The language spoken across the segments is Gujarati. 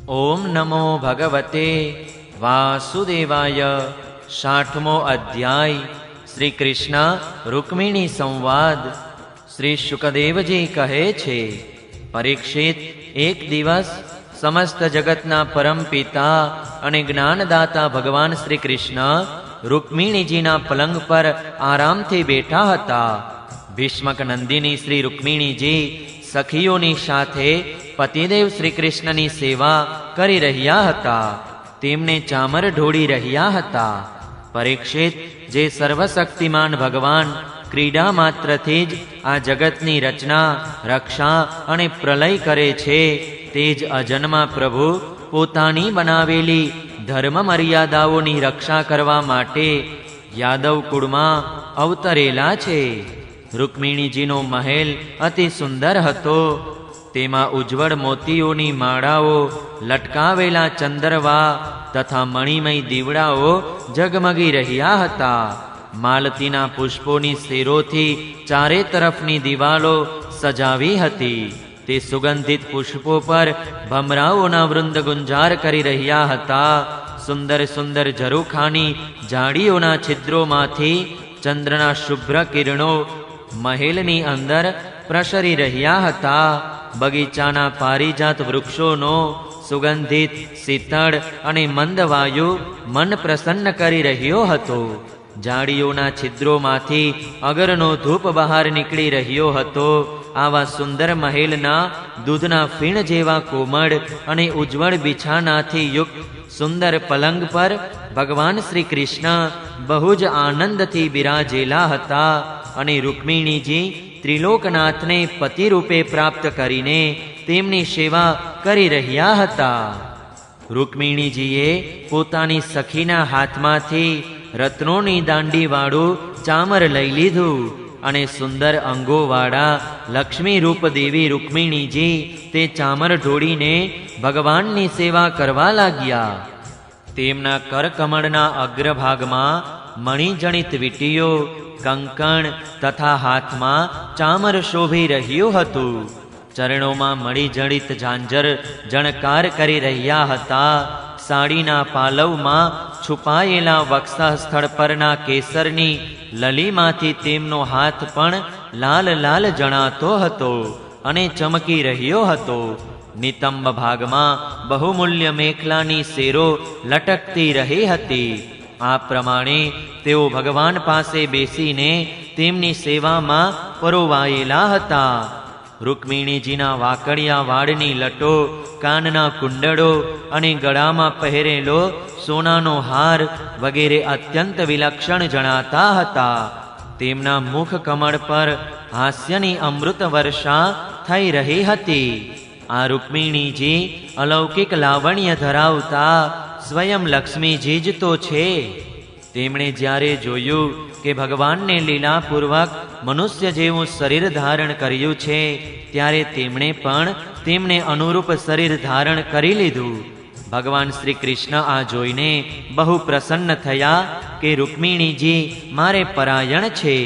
ओम नमो भगवते वासुदेवाय। 60मो अध्याय श्री कृष्ण रुक्मिणी संवाद। श्री शुकदेवजी कहे छे, परीक्षित, एक दिवस समस्त जगतना परम पिता अने ज्ञानदाता भगवान श्री कृष्ण रुक्मिणीजीना पलंग पर आरामथी बैठा हता। भीष्मक नंदिनी श्री रुक्मिणीजी सखीओनी साथे पतिदेव श्री कृष्णनी सेवा करी रह्या हता। तेमने चामर ढोળી रह्या हता। परीक्षित, जे सर्वशक्तिमान भगवान क्रीडा मात्रथी ज आ जगतनी रचना, रक्षा अने प्रलय करे छे, तेज अजन्मा प्रभु पोतानी बनावेली धर्म मर्यादाओनी रक्षा करवा माटे यादव कुळमां अवतरेला छे। रुक्मिणीजीनो महल अति सुंदर हतो। तेमा उज्जवल मोतीओनी माळाओ, लटकावेला चंद्रवा तथा मणिमय दीवડાઓ जगमगी रह्या हता। मालतीना पुष्पोनी सेरोथी चारे तरफनी दिवालो सजावी हती। ते सुगंधित पुष्पो पर भमराओना वृंद गुंजार करी रह्या हता। सुंदर सुंदर झरूखानी झाड़ीओना छिद्रोमांथी चंद्रना शुभ्र किरणो महेलनी अंदर प्रसरी रह्या हता। बगीचाना पारिजात वृक्षोनो सुगंधित, शीतळ अने मंद वायु मन प्रसन्न करी रह्यो हतो। झाड़ीओना छिद्रोमांथी अगरनो धूप बहार निकली रह्यो हतो। आवा सुंदर महेलना दूधना फीण जेवा कोमळ अने उज्जवल बिछानाथी युक्त सुंदर पलंग पर भगवान श्री कृष्ण बहुज आनंदथी बिराजेला हता। अने रुक्मिणीजी त्रिलोकनाथने पति रूपे प्राप्त करीने तेमनी सेवा करी रह्या हता। रुक्मिणीजीए पोतानी सखीना हाथमांथी रत्नोनी दांडीवाळुं चामर लई लीधुं अने सुंदर अंगोवाळा लक्ष्मी रूप देवी रुक्मिणीजी ते चामर ढोळीने भगवाननी सेवा करवा लाग्या। तेमना करकमळना अग्रभागमां मणिजणित वींटीओ, कंकण तथा हाथमां चामर शोभी रह्युं हतुं। चरणोमां मणिजड़ित झांझर जणकार करी रह्या हता। साड़ीना पालवमां छुपायेला वक्षस्थळ स्थळ परना केसरनी ललीमांथी तेमनो हाथ पण लाल लाल जणातो हतो अने चमकी रह्यो हतो। नितंब भागमां बहुमूल्य मेखलानी सेरो लटकती रही हती। आ प्रमाणे तेओ भगवान पासे बेसीने तेमनी सेवामां परोवायेला हता। रुक्मिणीजीना वाकड़िया वाळनी लटो, कानना कुंडळो अने गळामां पहेरेलो सोनानो हार वगैरे अत्यंत विलक्षण जणाता हता। तेमना मुख कमळ पर हास्यनी अमृत वर्षा थई रही हती। आ रुक्मिणीजी अलौकिक लावण्य धरावता स्वयं लक्ष्मीजी ज तो छे। तेमणे ज्यारे जोयुं के भगवानने लीलापूर्वक मनुष्य जेवुं शरीर धारण कर्युं छे, त्यारे तेमणे पण तेमने अनुरूप शरीर धारण करी लीधुं। भगवान श्री कृष्ण आ जोईने बहु प्रसन्न थया के रुक्मिणीजी मारे परायण छे,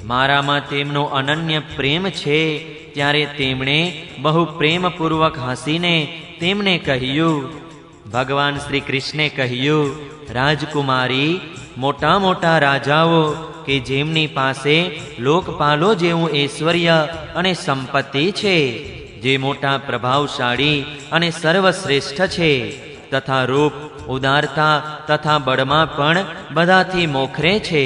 मारामां तेमनो अनन्य प्रेम छे। त्यारे तेमणे बहु प्रेमपूर्वक हसीने तेमने कह्युं। भगवान श्री कृष्णे कह्युं, राजकुमारी, मोटा मोटा राजाओ के जेमनी पासे लोकपालो जेवुं ऐश्वर्य अने संपत्ति छे, जे मोटा प्रभावशाળી अने सर्वश्रेष्ठ छे, तथा रूप, उदारता तथा बळमां पण बधाथी मोखरे छे,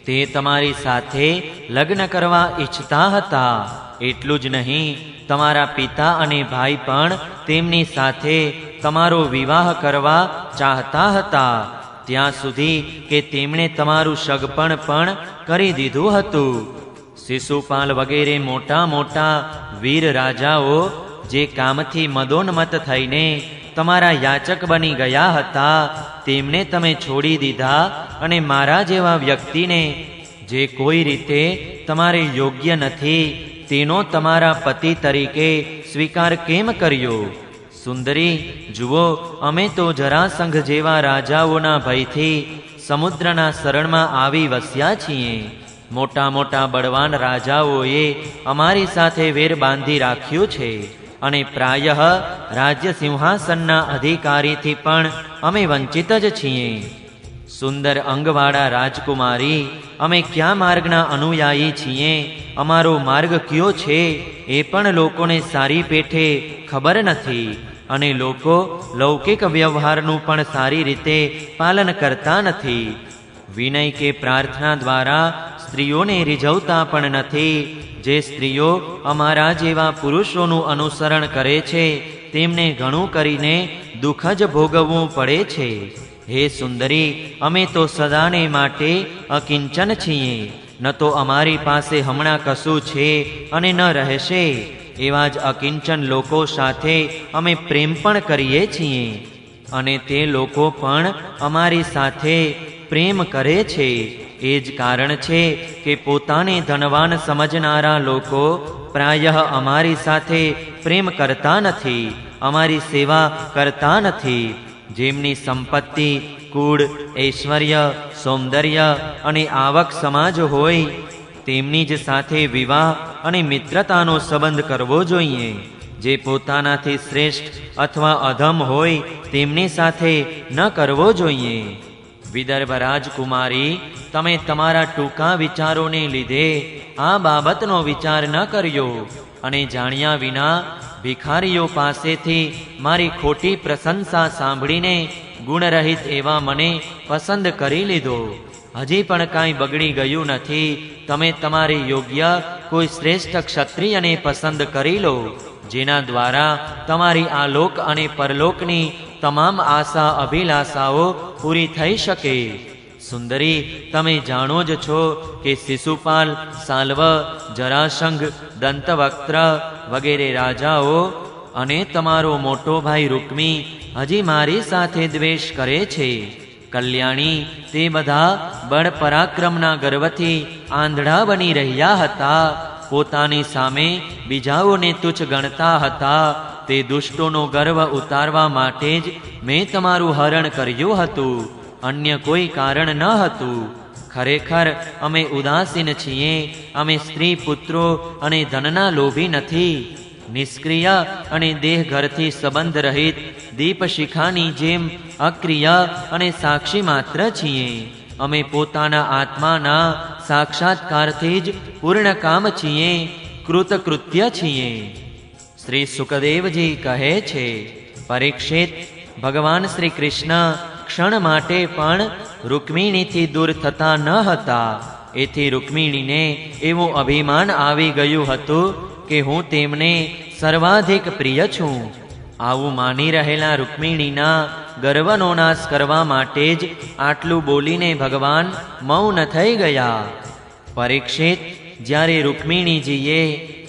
ते तमारी साथे लग्न करवा इच्छता हता। एटલું જ नहीं, तमारा पिता अने भाई पण तेमनी साथे तमारो विवाह करवा चाहता हता, त्यां सुधी के तेमणे तमारुं सगपण पण करी दीधुं हतुं। शिशुपाल वगैरे मोटा मोटा वीर राजाओ जे कामथी मदोन्मत्त थईने तमारा याचक बनी गया हता, तेमने तमे छोड़ी दीधा अने मारा जेवा व्यक्तिने जे कोई रीते तमारे योग्य नथी तेनो तमारा पति तरीके स्वीकार केम कर्यो? सुंदरी, जुओ, अमे तो जरासंघ जेवा राजाओना भयथी समुद्રના શરણમાં આવી વસ્યા છીએ। મોટા મોટા બળવાન રાજાઓએ અમારી સાથે વેર બાંધી રાખ્યું છે અને પ્રાયઃ રાજ્ય સિંહાસનના અધિકારીથી પણ અમે વંચિત જ છીએ. સુંદર અંગવાળા રાજકુમારી, અમે કયા માર્ગના અનુયાયી છીએ, અમારો માર્ગ કયો છે એ પણ લોકોને સારી પેઠે ખબર નથી, અને લોકો લૌકિક વ્યવહારનું પણ સારી રીતે પાલન કરતા નથી. વિનય કે પ્રાર્થના દ્વારા સ્ત્રીઓને રીઝવતા પણ નથી. જે સ્ત્રીઓ અમારા જેવા પુરુષોનું અનુસરણ કરે છે તેમને ઘણું કરીને દુઃખ જ ભોગવવું પડે છે. હે સુંદરી, અમે તો સદાને માટે અકિંચન છીએ. ન તો અમારી પાસે હમણાં કશું છે અને ન રહેશે. એવા જ અકિંચન લોકો સાથે અમે પ્રેમ પણ કરીએ છીએ, અને તે લોકો પણ અમારી સાથે પ્રેમ કરે છે. એ જ કારણ છે કે પોતાને ધનવાન સમજનારા લોકો પ્રાયઃ અમારી સાથે પ્રેમ કરતા નથી, અમારી સેવા કરતા નથી. જેમની સંપત્તિ, કુળ, ઐશ્વર્ય, સૌંદર્ય અને આવક સમાજ હોય તેમની જ સાથે વિવાહ અને મિત્રતાનો સંબંધ કરવો જોઈએ. જે પોતાનાથી શ્રેષ્ઠ અથવા અધમ હોય તેમની સાથે ન કરવો જોઈએ. વિદર્ભ રાજકુમારી, તમે તમારા ટૂંકા વિચારોને લીધે આ બાબતનો વિચાર ન કર્યો, અને જાણ્યા વિના ભિખારીઓ પાસેથી મારી ખોટી પ્રશંસા સાંભળીને ગુણરહિત એવા મને પસંદ કરી લીધો. હજી પણ કાંઈ બગડી ગયું નથી. તમે તમારી યોગ્ય કોઈ શ્રેષ્ઠ ક્ષત્રિયને પસંદ કરી લો, જેના દ્વારા તમારી આ લોક અને પરલોકની તમામ આશા અભિલાષાઓ પૂરી થઈ શકે. સુંદરી, તમે જાણો જ છો કે શિશુપાલ, સાલ્વ, જરાસંઘ, દંતવક્ત્ર વગેરે રાજાઓ અને તમારો મોટો ભાઈ રૂક્મી હજી મારી સાથે દ્વેષ કરે છે. કલ્યાણી, તે બધા બળ પરાક્રમના ગર્વથી આંધળા બની રહ્યા હતા. પોતાની સામે બીજાઓને તુચ્છ ગણતા હતા. તે દુષ્ટોનો ગર્વ ઉતારવા માટે જ મેં તમારું હરણ કર્યું હતું, અન્ય કોઈ કારણ ન હતું. ખરેખર અમે ઉદાસીન છીએ. અમે સ્ત્રી, પુત્રો અને ધનના લોભી નથી. નિષ્ક્રિય અને દેહ ઘરથી સંબંધ રહિત દીપશિખાની જેમ અક્રિય અને સાક્ષી માત્ર છીએ. અમે પોતાના આત્માના સાક્ષાત્કારથી જ પૂર્ણ કામ છીએ, કૃતકૃત્ય છીએ. શ્રી સુખદેવજી કહે છે, પરીક્ષિત, ભગવાન શ્રી કૃષ્ણ ક્ષણ માટે પણ રૂક્મિણીથી દૂર થતા ન હતા. એથી રૂક્મિણીને એવું અભિમાન આવી ગયું હતું કે હું તેમને સર્વાધિક પ્રિય છું. આવું માની રહેલા રૂક્મિણીના ગર્વનો નાશ કરવા માટે જ આટલું બોલીને ભગવાન મૌન થઈ ગયા. પરીક્ષિત, જ્યારે રૂક્મિણીજીએ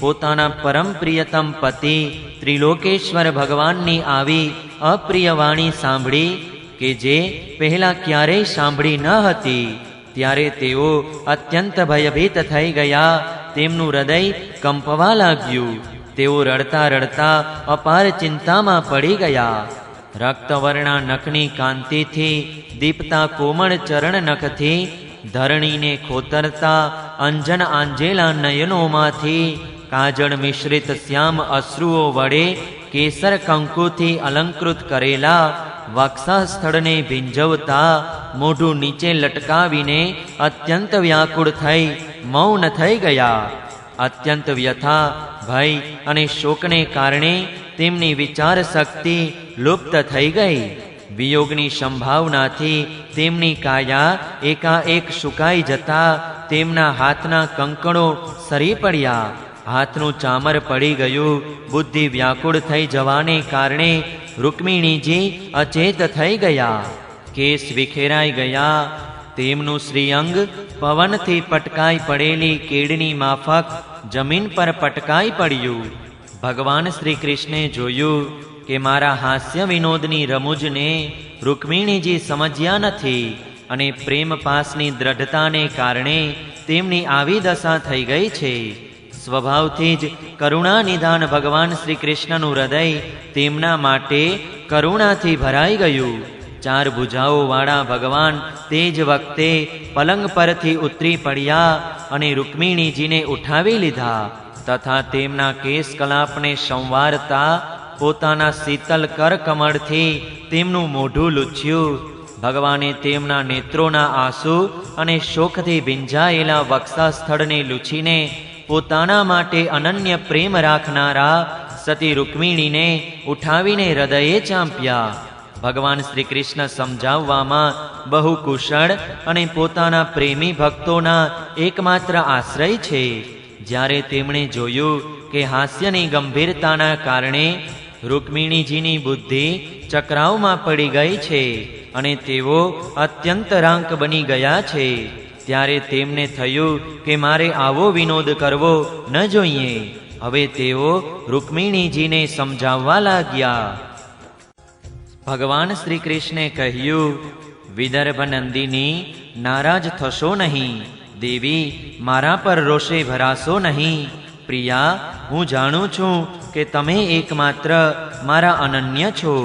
પોતાના પરમ પ્રિયતમ પતિ ત્રિલોકેશ્વર ભગવાનની આવી અપ્રિય વાણી સાંભળી કે જે પહેલા ક્યારેય સાંભળી ન હતી, ત્યારે તેઓ અત્યંત ભયભીત થઈ ગયા. તેમનું હૃદય કંપવા લાગ્યું. તેઓ રડતા રડતા અપાર ચિંતામાં પડી ગયા. રક્તવર્ણા નખની કાંતિથી દીપતા કોમળ ચરણ નખથી ધરણીને ખોતરતા અંજન આંજેલા નયનોમાંથી કાજળ મિશ્રિત શ્યામ અશ્રુઓ વડે કેસર કંકુથી અલંકૃત કરેલા વક્ષસ્થળને ભીંજવતા મોઢું નીચે લટકાવીને અત્યંત વ્યાકુળ થઈ મૌન થઈ ગયા. અત્યંત વ્યથા, ભય અને શોકને કારણે તેમની વિચાર શક્તિ લુપ્ત થઈ ગઈ. વિયોગની સંભાવનાથી તેમની કાયા એકાએક સુકાઈ જતા તેમના હાથના કંકણો સરી પડ્યા. હાથનું ચામર પડી ગયું. બુદ્ધિ વ્યાકુળ થઈ જવાને કારણે રૂક્મિણીજી અચેત થઈ ગયા. કેસ વિખેરાઈ ગયા. તેમનું શ્રીઅંગ પવનથી પટકાઈ પડેલી કેડની માફક જમીન પર પટકાઈ પડ્યું. ભગવાન શ્રી કૃષ્ણે જોયું કે મારા હાસ્ય વિનોદની રમૂજને રૂક્મિણીજી સમજ્યા નથી, અને પ્રેમ પાસની દ્રઢતાને કારણે તેમની આવી દશા થઈ ગઈ છે. સ્વભાવથી જ કરુણા નિધાન ભગવાન શ્રી કૃષ્ણનું હૃદય તેમના માટે કરુણાથી ભરાઈ ગયું. ચાર ભુજાઓવાળા ભગવાન તે જ વખતે પલંગ પરથી ઉતરી પડ્યા અને રૂક્મિણીજીને ઉઠાવી લીધા. તથા તેમના કેશ કલાપને સંવારતા પોતાના શીતલ કર કમળથી તેમનું મોઢું લૂછ્યું. ભગવાને તેમના નેત્રોના આંસુ અને શોકથી ભીંજાયેલા વક્ષસ્થળને લૂછીને પોતાના માટે અનન્ય પ્રેમ રાખનારા સતી રૂક્મિણીને ઉઠાવીને હૃદયે ચાંપ્યા. ભગવાન શ્રી કૃષ્ણ સમજાવવામાં બહુ કુશળ અને પોતાના પ્રેમી ભક્તોના એકમાત્ર આશ્રય છે. જ્યારે તેમણે જોયું કે હાસ્યની ગંભીરતાના કારણે રૂક્મિણીજીની બુદ્ધિ ચક્રાવમાં પડી ગઈ છે અને તેઓ અત્યંત રાંક બની ગયા છે, ત્યારે તેમને થયું કે મારે આવો વિનોદ કરવો ન જોઈએ. હવે તેઓ રૂક્મિણીજીને સમજાવવા લાગ્યા. ભગવાન શ્રી કૃષ્ણે કહ્યું, વિદર્ભ નંદિની, નારાજ થશો નહીં. દેવી, મારા પર રોષે ભરાશો નહીં. પ્રિયા, હું જાણું છું કે તમે એકમાત્ર મારા અનન્ય છો.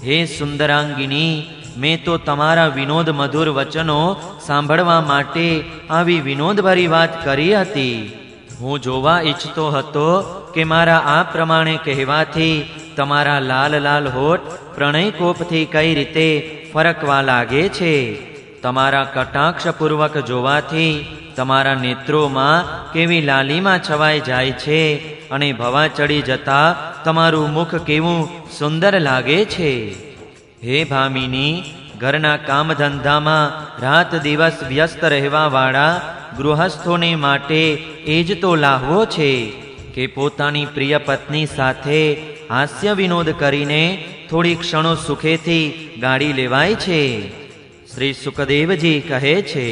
હે સુંદરાંગિની, મેં તો તમારા વિનોદ મધુર વચનો સાંભળવા માટે આવી વિનોદભરી વાત કરી હતી. હું જોવા ઈચ્છતો હતો કે મારા આ પ્રમાણે કહેવાથી તમારા લાલ લાલ હોઠ પ્રણયકોપથી કઈ રીતે ફરકવા લાગે છે. તમારા કટાક્ષપૂર્વક જોવાથી તમારા નેત્રોમાં કેવી લાલીમાં છવાઈ જાય છે અને ભવા ચડી જતા તમારું મુખ કેવું સુંદર લાગે છે. હે ભામિની, ઘરના કામધંધામાં રાત દિવસ વ્યસ્ત રહેવાવાળા ગૃહસ્થોને માટે એ જ તો લાહવો છે કે પોતાની પ્રિય પત્ની સાથે હાસ્ય વિનોદ કરીને થોડી ક્ષણો સુખેથી ગાળી લેવાય છે. શ્રી સુખદેવજી કહે છે,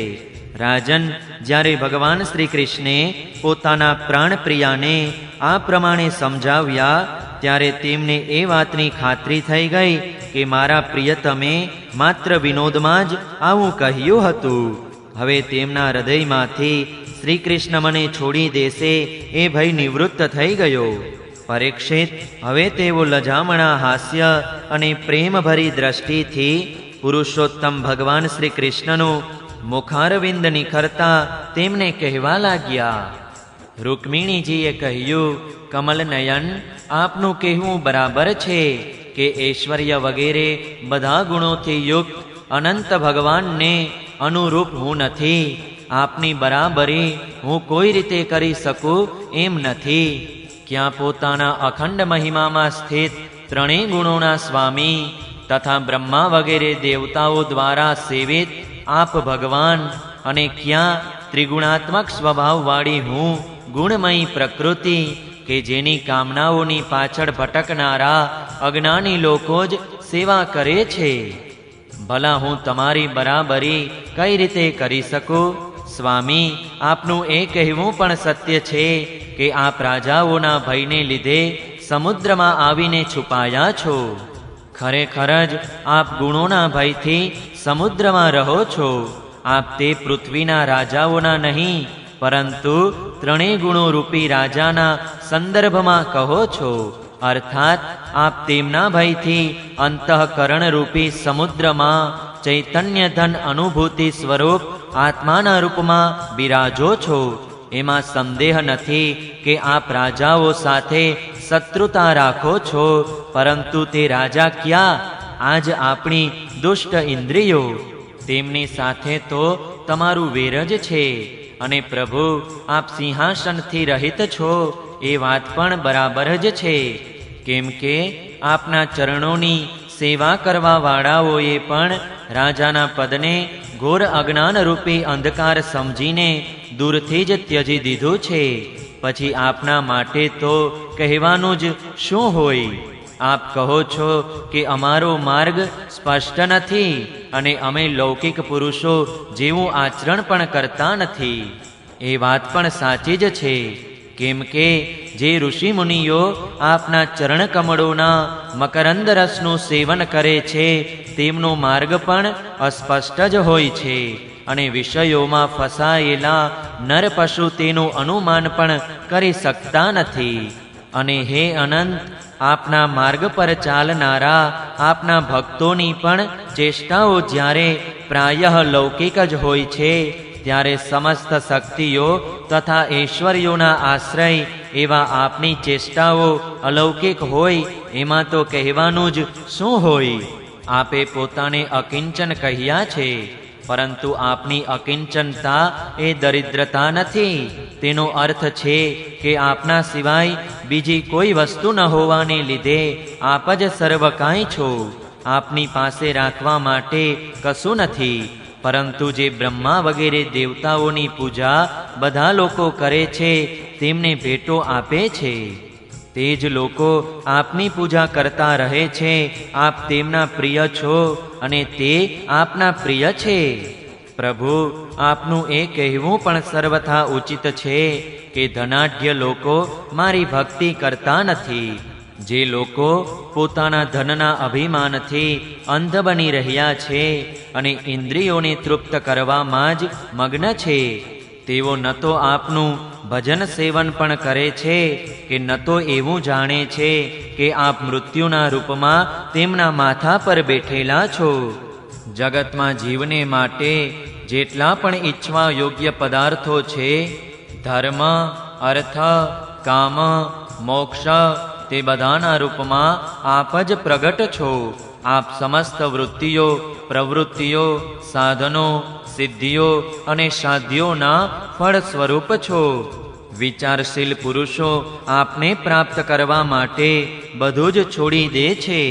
રાજન, જ્યારે ભગવાન શ્રી કૃષ્ણે પોતાના પ્રાણપ્રિયાને આ પ્રમાણે સમજાવ્યા ત્યારે તેમને એ વાતની ખાતરી થઈ ગઈ કે મારા પ્રિયતમે માત્ર વિનોદમાં જ આવું કહ્યું હતું. હવે તેમના હૃદયમાંથી શ્રી કૃષ્ણ મને છોડી દેશે એ ભય નિવૃત્ત થઈ ગયો. પરીક્ષિત, હવે તેઓ લજામણા હાસ્ય અને પ્રેમભરી દ્રષ્ટિથી પુરુષોત્તમ ભગવાન શ્રી કૃષ્ણનું મુખારવિંદ નિખરતા તેમને કહેવા લાગ્યા. રૂક્મિણીજીએ કહ્યું, કમલનયન, આપનું કહેવું બરાબર છે કે ઐશ્વર્ય વગેરે બધા ગુણોથી યુક્ત અનંત ભગવાનને અનુરૂપ હું નથી. આપની બરાબરી હું કોઈ રીતે કરી શકું એમ નથી. ક્યાં પોતાના અખંડ મહિમામાં સ્થિત ત્રણેય ગુણોના સ્વામી તથા બ્રહ્મા વગેરે દેવતાઓ દ્વારા સેવિત આપ ભગવાન, અને ક્યાં ત્રિગુણાત્મક સ્વભાવવાળી હું ગુણમયી પ્રકૃતિ કે જેની કામનાઓની પાછળ ભટકનારા અજ્ઞાની લોકો જ સેવા કરે છે. ભલા હું તમારી બરાબરી કઈ રીતે કરી શકું? સ્વામી, આપનું એ કહેવું પણ સત્ય છે કે આપ રાજાઓના ભયને લીધે સમુદ્રમાં આવીને છુપાયા છો. ખરેખર જ આપ ગુણોના ભયથી સમુદ્રમાં રહો છો. આપ તે પૃથ્વીના રાજાઓના નહીં, પરંતુ ત્રણેય ગુણો રૂપી રાજાના સંદર્ભમાં કહો છો. અર્થાત આપ તેમના ભયથી અંતઃકરણ રૂપી સમુદ્રમાં ચૈતન્ય ધન અનુભૂતિ સ્વરૂપ આત્માના રૂપમાં બિરાજો છો. એમાં સંદેહ નથી કે આપ રાજાઓ સાથે શત્રુતા રાખો છો, પરંતુ તે રાજા ક્યાં? આજ આપણી દુષ્ટ ઇન્દ્રિયો, તેમની સાથે તો તમારું વેર જ છે. અને પ્રભુ, આપ સિંહાસનથી રહિત છો એ વાત પણ બરાબર જ છે, કેમ કે આપના ચરણોની સેવા કરવાવાળાઓએ પણ રાજાના પદને ઘોર અજ્ઞાનરૂપી અંધકાર સમજીને દૂરથી જ ત્યજી દીધું છે. પછી આપના માટે તો કહેવાનું જ શું હોય? આપ કહો છો કે અમારો માર્ગ સ્પષ્ટ નથી અને અમે લૌકિક પુરુષો જેવું આચરણ પણ કરતા નથી. એ વાત પણ સાચી જ છે, કેમ કે જે ઋષિમુનિઓ આપના ચરણ કમળોના મકરંદ રસનું સેવન કરે છે તેમનો માર્ગ પણ અસ્પષ્ટ જ હોય છે, અને વિષયોમાં ફસાયેલા નર પશુ તેનું અનુમાન પણ કરી શકતા નથી. અને હે અનંત, આપના માર્ગ પર ચાલનારા આપના ભક્તોની પણ ચેષ્ટાઓ જ્યારે પ્રાયઃ લૌકિક જ હોય છે, ત્યારે સમસ્ત શક્તિઓ તથા ઐશ્વર્યોના આશ્રય એવા આપની ચેષ્ટાઓ અલૌકિક હોય એમાં તો કહેવાનું જ શું હોય? આપે પોતાને અકિંચન કહ્યા છે, પરંતુ આપની અકિંચનતા એ દરિદ્રતા નથી. તેનો અર્થ છે કે આપના સિવાય બીજી કોઈ વસ્તુ ન હોવાને લીધે આપ જ સર્વ કાંઈ છો. આપની પાસે રાખવા માટે કશું નથી. પરંતુ જે બ્રહ્મા વગેરે દેવતાઓની પૂજા બધા લોકો કરે છે તેમને ભેટો આપે છે, તે જ લોકો આપની પૂજા કરતા રહે છે. આપ તેમના પ્રિય છો અને તે આપના પ્રિય છે. પ્રભુ, આપનું એ કહેવું પણ સર્વથા ઉચિત છે કે ધનાઢ્ય લોકો મારી ભક્તિ કરતા નથી. જે લોકો પોતાના ધનના અભિમાનથી અંધ બની રહ્યા છે અને ઇન્દ્રિયોને તૃપ્ત કરવામાં જ મગ્ન છે, તેઓ ન તો આપનું ભજન સેવન પણ કરે છે કે ન તો એવું જાણે છે કે આપ મૃત્યુના રૂપમાં તેમના માથા પર બેઠેલા છો. જગતમાં જીવને માટે જેટલા પણ ઈચ્છવા યોગ્ય પદાર્થો છે, ધર્મ, અર્થ, કામ, મોક્ષ, તે બધાના રૂપમાં આપ જ પ્રગટ છો. આપ સમસ્ત વૃત્તિઓ, પ્રવૃત્તિઓ, સાધનો, સિદ્ધિઓ અને સાધ્યોના ફળ સ્વરૂપ છો. વિચારશીલ પુરુષો આપને પ્રાપ્ત કરવા માટે બધું જ છોડી દે છે.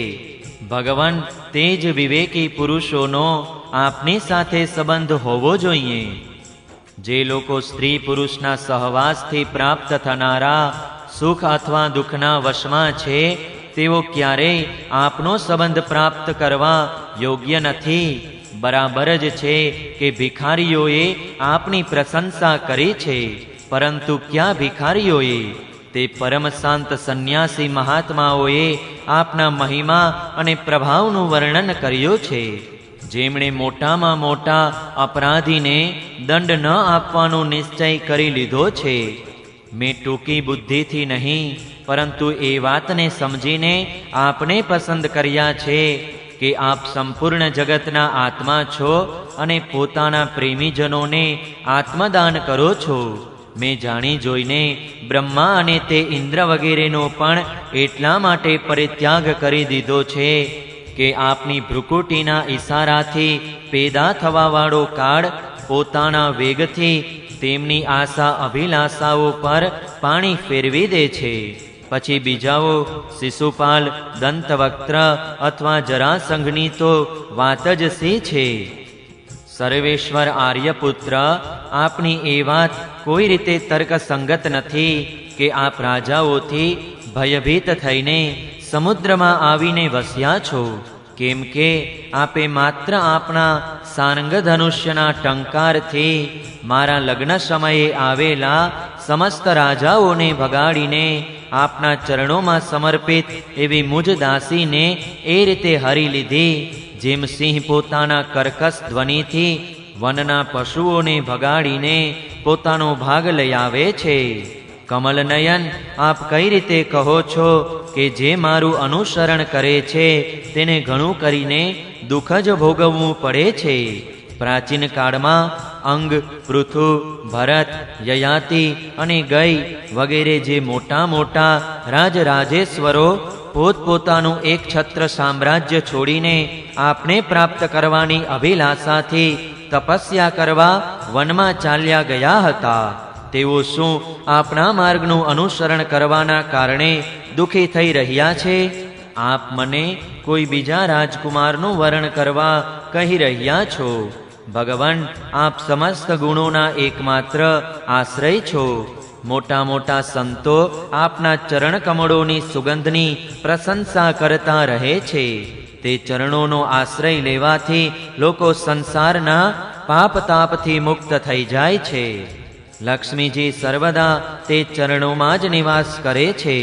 ભગવાન, તે જ વિવેકી પુરુષોનો આપની સાથે સંબંધ હોવો જોઈએ. જે લોકો સ્ત્રી પુરુષના સહવાસથી પ્રાપ્ત થનારા સુખ અથવા દુઃખના વશમાં છે, તેઓ ક્યારેય આપનો સંબંધ પ્રાપ્ત કરવા યોગ્ય નથી. બરાબર જ છે કે ભિખારીઓએ આપની પ્રશંસા કરી છે, પરંતુ ક્યાં ભિખારીઓએ? તે પરમ શાંત સંન્યાસી મહાત્માઓએ આપના મહિમા અને પ્રભાવનું વર્ણન કર્યું છે. જેમણે મોટામાં મોટા અપરાધીને દંડ ન આપવાનો નિશ્ચય કરી લીધો છે. મેં ટૂંકી બુદ્ધિથી નહીં, પરંતુ એ વાતને સમજીને આપને પસંદ કર્યા છે કે આપ સંપૂર્ણ જગતના આત્મા છો અને પોતાના પ્રેમીજનોને આત્મદાન કરો છો. મેં જાણી જોઈને બ્રહ્મા અને તે ઇન્દ્ર વગેરેનો પણ એટલા માટે પરિત્યાગ કરી દીધો છે કે આપની ભ્રુકુટીના ઈશારાથી પેદા થવાવાળો કાળ પોતાના વેગથી તેમની આશા અભિલાષાઓ પર પાણી ફેરવી દે છે. પછી બીજાઓ શિશુપાલ, દંતવક્ત્ર અથવા જરાસંઘની તો વાત જ સી છે. સર્વેશ્વર આર્યપુત્ર, આપની એ વાત કોઈ રીતે તર્કસંગત નથી કે આપ રાજાઓથી ભયભીત થઈને સમુદ્રમાં આવીને વસ્યા છો. કેમ કે આપે માત્ર આપણા સારંગ ધનુષ્યના ટંકારથી મારા લગ્ન સમયે આવેલા સમસ્ત રાજાઓને ભગાડીને આપના ચરણોમાં સમર્પિત એવી મુજ દાસીને એ રીતે હરી લીધી, જેમ સિંહ પોતાના કર્કશ ધ્વનિથી વનના પશુઓને ભગાડીને પોતાનો ભાગ લઈ આવે છે. કમલનયન, આપ કઈ રીતે કહો છો કે જે મારું અનુસરણ કરે છે તેને ઘણું કરીને દુઃખ જ ભોગવવું પડે છે? પ્રાચીન કાળમાં અંગ, પૃથુ, ભરત, યયાતિ અને ગઈ વગેરે જે મોટા મોટા રાજરાજેશ્વરો પોતપોતાનું એક છત્ર સામ્રાજ્ય છોડીને આપને પ્રાપ્ત કરવાની અભિલાષાથી તપસ્યા કરવા વનમાં ચાલ્યા ગયા હતા. તેઓ શું આપણા માર્ગનું અનુસરણ કરવાના કારણે દુઃખી થઈ રહ્યા છે? આપ મને કોઈ બીજા રાજકુમારનું વરણ કરવા કહી રહ્યા છો. ભગવાન, આપ સમસ્ત ગુણોના એકમાત્ર આશ્રય છો. મોટા મોટા સંતો આપના ચરણ કમળોની સુગંધની પ્રશંસા કરતા રહે છે. તે ચરણોનો આશ્રય લેવાથી લોકો સંસારના પાપ તાપથી મુક્ત થઈ જાય છે. લક્ષ્મીજી સર્વદા તે ચરણોમાં જ નિવાસ કરે છે.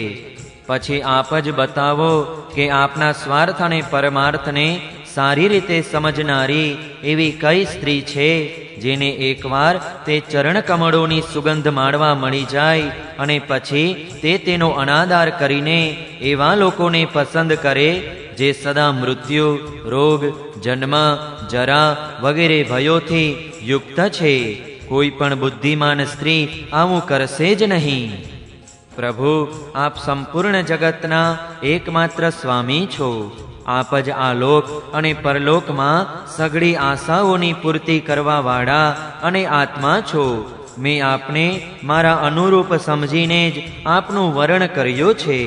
પછી આપ જ બતાવો કે આપના સ્વાર્થ અને પરમાર્થને સારી રીતે સમજનારી એવી કઈ સ્ત્રી છે જેને એકવાર તે ચરણ કમળોની સુગંધ માણવા મળી જાય અને પછી તે તેનો અનાદાર કરીને એવા લોકોને પસંદ કરે જે સદા મૃત્યુ, રોગ, જન્મ, જરા વગેરે ભયોથી યુક્ત છે. કોઈ પણ બુદ્ધિમાન સ્ત્રી આવું કરશે જ નહીં. પ્રભુ, આપ સંપૂર્ણ જગતના એકમાત્ર સ્વામી છો. આપ જ આ લોક અને પરલોકમાં સઘળી આશાઓની પૂર્તિ કરવાવાળા અને આત્મા છો. મેં આપને મારા અનુરૂપ સમજીને જ આપનું વરણ કર્યો છે.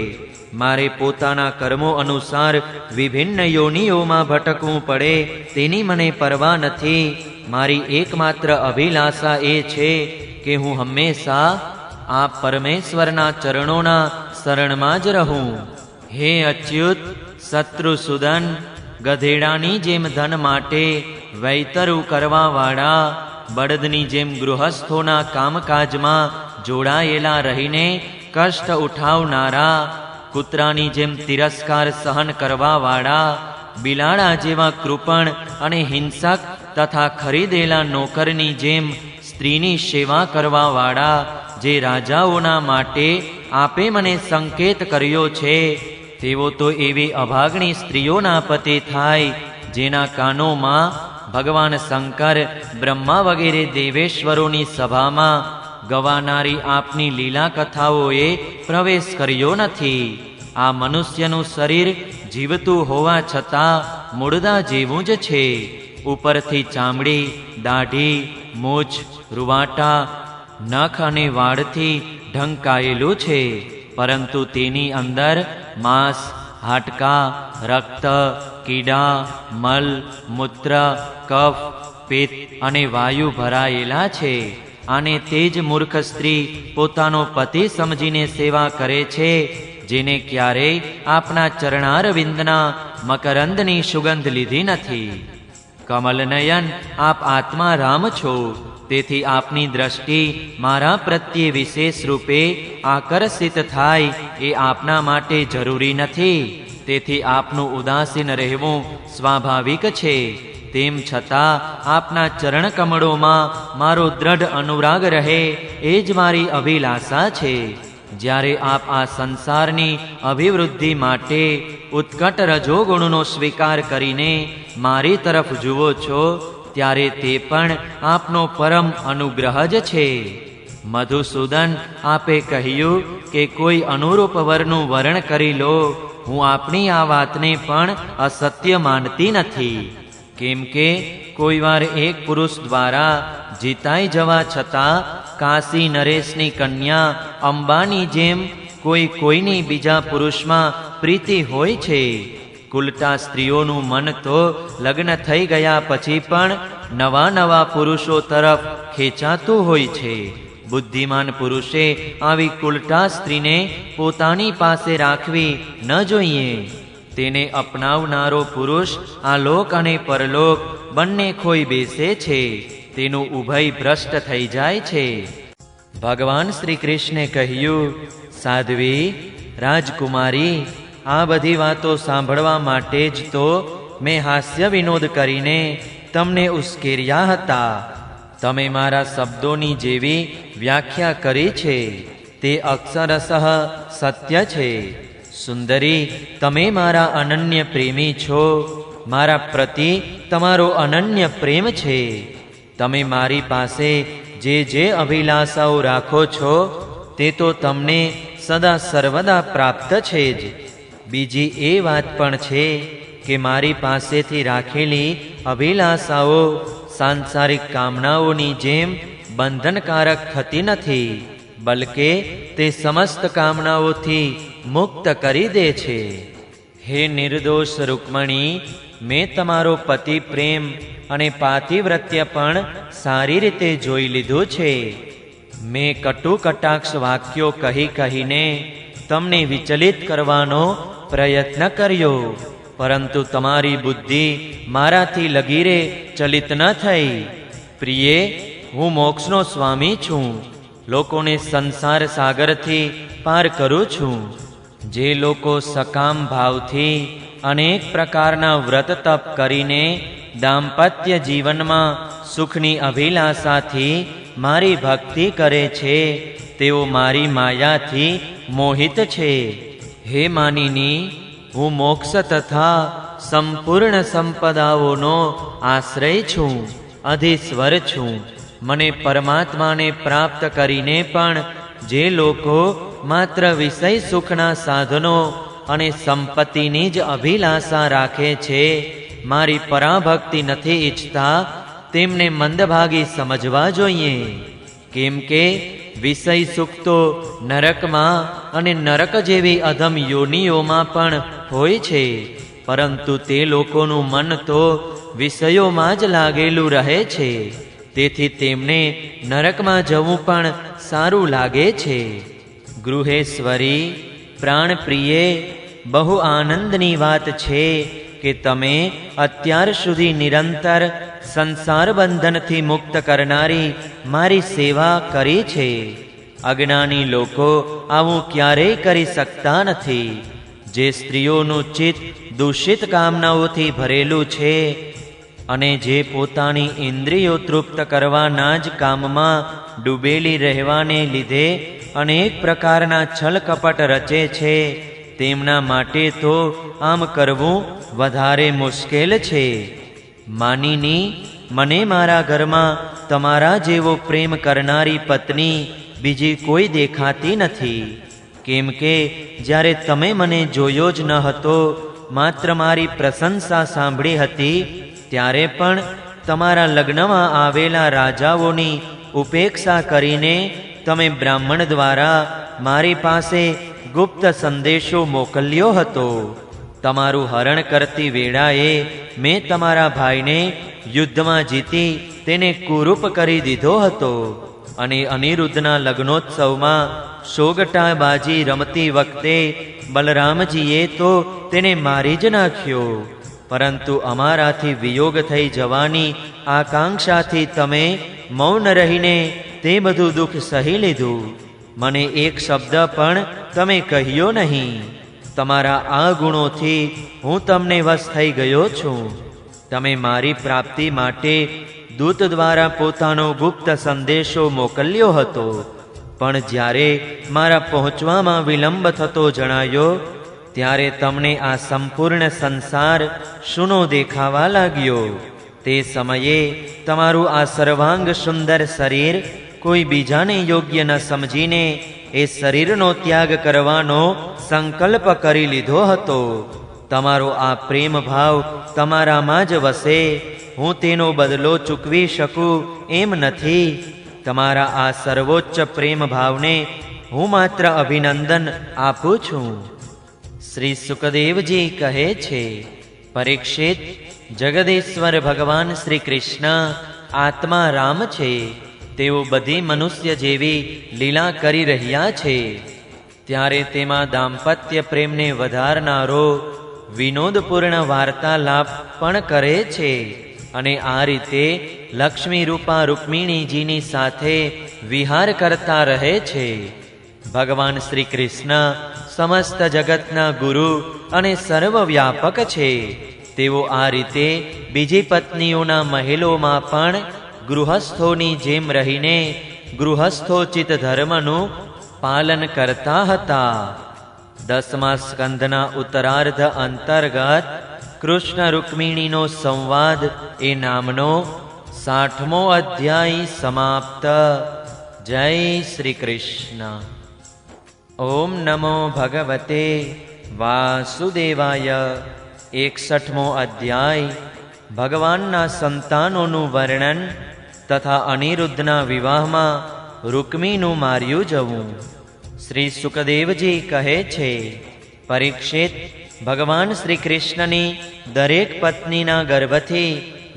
મારે પોતાના કર્મો અનુસાર વિભિન્ન યોનિઓમાં ભટકવું પડે તેની મને પરવા નથી. મારી એકમાત્ર અભિલાષા એ છે કે હું હંમેશા આ પરમેશ્વરના ચરણોના શરણમાં જ રહું. હે અચ્યુત, શત્રુસૂદન, ગધેડાની જેમ ધન માટે વૈતરું કરવાવાળા, બળદની જેમ ગૃહસ્થોના કામકાજમાં જોડાયેલા રહીને કષ્ટ ઉઠાવનારા, કૂતરાની જેમ તિરસ્કાર સહન કરવાવાળા, બિલાડા જેવા કૃપણ અને હિંસક તથા ખરીદેલા નોકરની જેમ સ્ત્રીની સેવા કરવાવાળા, જે રાજાઓના માટે આપે મને સંકેત કર્યો છે, તેઓ તો એવી અભાગણી સ્ત્રીઓના પતિ થાય, જેના કાનોમાં ભગવાન શંકર, બ્રહ્મા વગેરે દેવેશ્વરોની સભામાં ગવાનારી આપની લીલા કથાઓએ પ્રવેશ કર્યો નથી. આ મનુષ્યનું શરીર જીવતું હોવા છતાં મૂળદા જેવું જ છે. ઉપરથી ચામડી, દાઢી, મૂછ, રૂવાટા, નખ અને વાળથી ઢંકાયેલું છે, પરંતુ તેની અંદર માંસ, હાડકાં, રક્ત, કીડા, મલ, મૂત્ર, કફ, પિત્ત અને વાયુ ભરાયેલા છે. અને તે જ મૂર્ખ સ્ત્રી પોતાનો પતિ સમજીને સેવા કરે છે, જેને ક્યારેય આપના ચરણારવિંદના મકરંદની સુગંધ લીધી નથી. કમલનયન, આપ આત્મા રામ છો, તેથી આપની દ્રષ્ટિ મારા પ્રત્યે વિશેષ રૂપે આકર્ષિત થાય એ આપના માટે જરૂરી નથી. તેથી આપનું ઉદાસીન રહેવું સ્વાભાવિક છે. તેમ છતાં આપના ચરણકમળોમાં મારો દ્રઢ અનુરાગ રહે એ જ મારી અભિલાષા છે. જ્યારે આપ આ સંસારની અભિવૃદ્ધિ માટે ઉત્કટ રજોગુણનો સ્વીકાર કરીને મારી તરફ જુઓ છો, ત્યારે તે પણ આપનો પરમ અનુગ્રહ જ છે. મધુસૂદન, આપે કહ્યું કે કોઈ અનુરૂપ વરનું વરણ કરી લો. હું આપની આ વાતને પણ અસત્ય માનતી નથી. કેમ કે કોઈ વાર એક પુરુષ દ્વારા જીતાઈ જવા છતાં કાશી નરેશની કન્યા અંબાની જેમ કોઈની બીજા પુરુષમાં પ્રીતિ હોય છે. કુલટા સ્ત્રીઓનું મન તો લગ્ન થઈ ગયા પછી પણ નવા પુરુષો તરફ ખેંચાતું હોય છે. બુદ્ધિમાન પુરુષે આવી કુલટા સ્ત્રીને પોતાની પાસે રાખવી ન જોઈએ. તેને અપનાવનારો પુરુષ આ લોક અને પરલોક બંને ખોઈ બેસે છે. તેનું ઉભય ભ્રષ્ટ થઈ જાય છે. ભગવાન શ્રી કૃષ્ણે કહ્યું, સાધ્વી, રાજકુમારી, આ બધી વાતો સાંભળવા માટે જ તો મેં હાસ્ય વિનોદ કરીને તમને ઉશ્કેર્યા હતા. તમે મારા શબ્દોની જેવી વ્યાખ્યા કરી છે તે અક્ષરશઃ સત્ય છે. સુંદરી, તમે મારા અનન્ય પ્રેમી છો. મારા પ્રતિ તમારો અનન્ય પ્રેમ છે. તમે મારી પાસે જે અભિલાષાઓ રાખો છો તે તો તમને સદા સર્વદા પ્રાપ્ત છે જ. બીજી એ વાત પણ છે કે મારી પાસેથી રાખેલી અભિલાષાઓ સાંસારિક કામનાઓની જેમ બંધનકારક થતી નથી, બલકે તે સમસ્ત કામનાઓથી મુક્ત કરી દે છે. હે નિર્દોષ રૂકમણી, મેં તમારો પતિ પ્રેમ અને પાતિવ્રત્ય પણ સારી રીતે જોઈ લીધું છે. મેં કટુ કટાક્ષ વાક્યો કહીને તમને વિચલિત કરવાનો પ્રયત્ન કર્યો, પરંતુ તમારી બુદ્ધિ મારાથી લગીરે ચલિત ન થઈ. પ્રિયે, હું મોક્ષનો સ્વામી છું. લોકોને સંસાર સાગરથી પાર કરું છું. જે લોકો સકામ ભાવથી અનેક પ્રકારના વ્રત તપ કરીને દાંપત્ય જીવનમાં સુખની અભિલાષાથી મારી ભક્તિ કરે છે, તેઓ મારી માયાથી મોહિત છે. હે માનિની, હું મોક્ષ તથા સંપૂર્ણ સંપદાઓનો આશ્રય છું, અધીશ્વર છું. મને પરમાત્માને પ્રાપ્ત કરીને પણ જે લોકો માત્ર વિષય સુખના સાધનો અને સંપત્તિની જ અભિલાષા રાખે છે, મારી પરાભક્તિ નથી ઈચ્છતા, તેમને મંદભાગી સમજવા જોઈએ. કેમ કે વિષય સુખ તો નરકમાં અને નરક જેવી અધમ યોનિઓમાં પણ હોય છે, પરંતુ તે લોકોનું મન તો વિષયોમાં જ લાગેલું રહે છે, તેથી તેમને નરકમાં જવું પણ સારું લાગે છે. ગૃહેશ્વરી પ્રાણપ્રિયે, બહુ આનંદની વાત છે કે તમે અત્યાર સુધી નિરંતર સંસાર બંધનથી મુક્ત કરનારી મારી સેવા કરી છે. અજ્ઞાની લોકો આવું ક્યારેય કરી શકતા નથી. જે સ્ત્રીઓનું ચિત્ત દૂષિત કામનાઓથી ભરેલું છે અને જે પોતાની ઇન્દ્રિયો તૃપ્ત કરવાના જ કામમાં ડૂબેલી રહેવાને લીધે અનેક પ્રકારના છલ કપટ રચે છે, તેમના માટે તો આમ કરવું વધારે મુશ્કેલ છે. માનીની, મને મારા ઘરમાં તમારા જેવો પ્રેમ કરનારી પત્ની બીજી કોઈ દેખાતી નથી. કેમ કે જ્યારે તમે મને જોયો જ ન હતો, માત્ર મારી પ્રશંસા સાંભળી હતી, ત્યારે પણ તમારા લગ્નમાં આવેલા રાજાઓની ઉપેક્ષા કરીને તમે બ્રાહ્મણ દ્વારા મારી પાસે ગુપ્ત સંદેશો મોકલ્યો હતો. તમારું હરણ કરતી વેળાએ મેં તમારા ભાઈને યુદ્ધમાં જીતી તેને કુરૂપ કરી દીધો હતો, અને અનિરુદ્ધના લગ્નોત્સવમાં સોગટાબાજી રમતી વખતે બલરામજીએ તો તેને મારી જ નાખ્યો. પરંતુ અમારાથી વિયોગ થઈ જવાની આકાંક્ષાથી તમે મૌન રહીને તે બધું દુઃખ સહી લીધું. મને એક શબ્દ પણ તમે કહ્યો નહીં. તમારા આ ગુણોથી હું તમને વશ થઈ ગયો છું. તમે મારી પ્રાપ્તિ માટે દૂત દ્વારા પોતાનો ગુપ્ત સંદેશો મોકલ્યો હતો, પણ જ્યારે મારા પહોંચવામાં વિલંબ થતો જણાયો, ત્યારે તમને આ સંપૂર્ણ સંસાર સૂનો દેખાવા લાગ્યો. તે સમયે તમારું આ સર્વાંગ સુંદર શરીર કોઈ બીજાને યોગ્ય ન સમજીને એ શરીરનો ત્યાગ કરવાનો સંકલ્પ કરી લીધો હતો. તમારો આ પ્રેમ ભાવ તમારામાં જ વસે, હું તેનો બદલો ચૂકવી શકું એમ નથી. તમારા આ સર્વોચ્ચ પ્રેમ ભાવને હું માત્ર અભિનંદન આપું છું. શ્રી સુખદેવજી કહે છે, પરીક્ષિત, જગદેશ્વર ભગવાન શ્રી કૃષ્ણ આત્મા રામ છે. તેઓ બધી મનુષ્ય જેવી લીલા કરી રહ્યા છે, ત્યારે તેમાં દાંપત્ય પ્રેમને વધારનારો વિનોદપૂર્ણ વાર્તાલાપ પણ કરે છે, અને આ રીતે લક્ષ્મી રૂપા રૂક્મિણીજીની સાથે વિહાર કરતા રહે છે. ભગવાન શ્રી કૃષ્ણ સમસ્ત જગતના ગુરુ અને સર્વવ્યાપક છે. તેઓ આ રીતે બીજી પત્નીઓના મહેલોમાં પણ ગૃહસ્થોની જેમ રહીને ગૃહસ્થોચિત ધર્મનું પાલન કરતા હતા. 10મા સ્કંધના ઉત્તરાર્ધ અંતર્ગત કૃષ્ણ રૂક્મિણીનો સંવાદ એ નામનો 60મો અધ્યાય સમાપ્ત. જય શ્રી કૃષ્ણ. ઓમ નમો ભગવતે વાસુદેવાય. 61મો અધ્યાય ભગવાનના સંતાનોનું વર્ણન તથા અનિરુદ્ધના વિવાહમાં રૂક્મીનું માર્યું જવું. શ્રી સુખદેવજી કહે છે, પરીક્ષિત, ભગવાન શ્રી કૃષ્ણની દરેક પત્નીના ગર્ભથી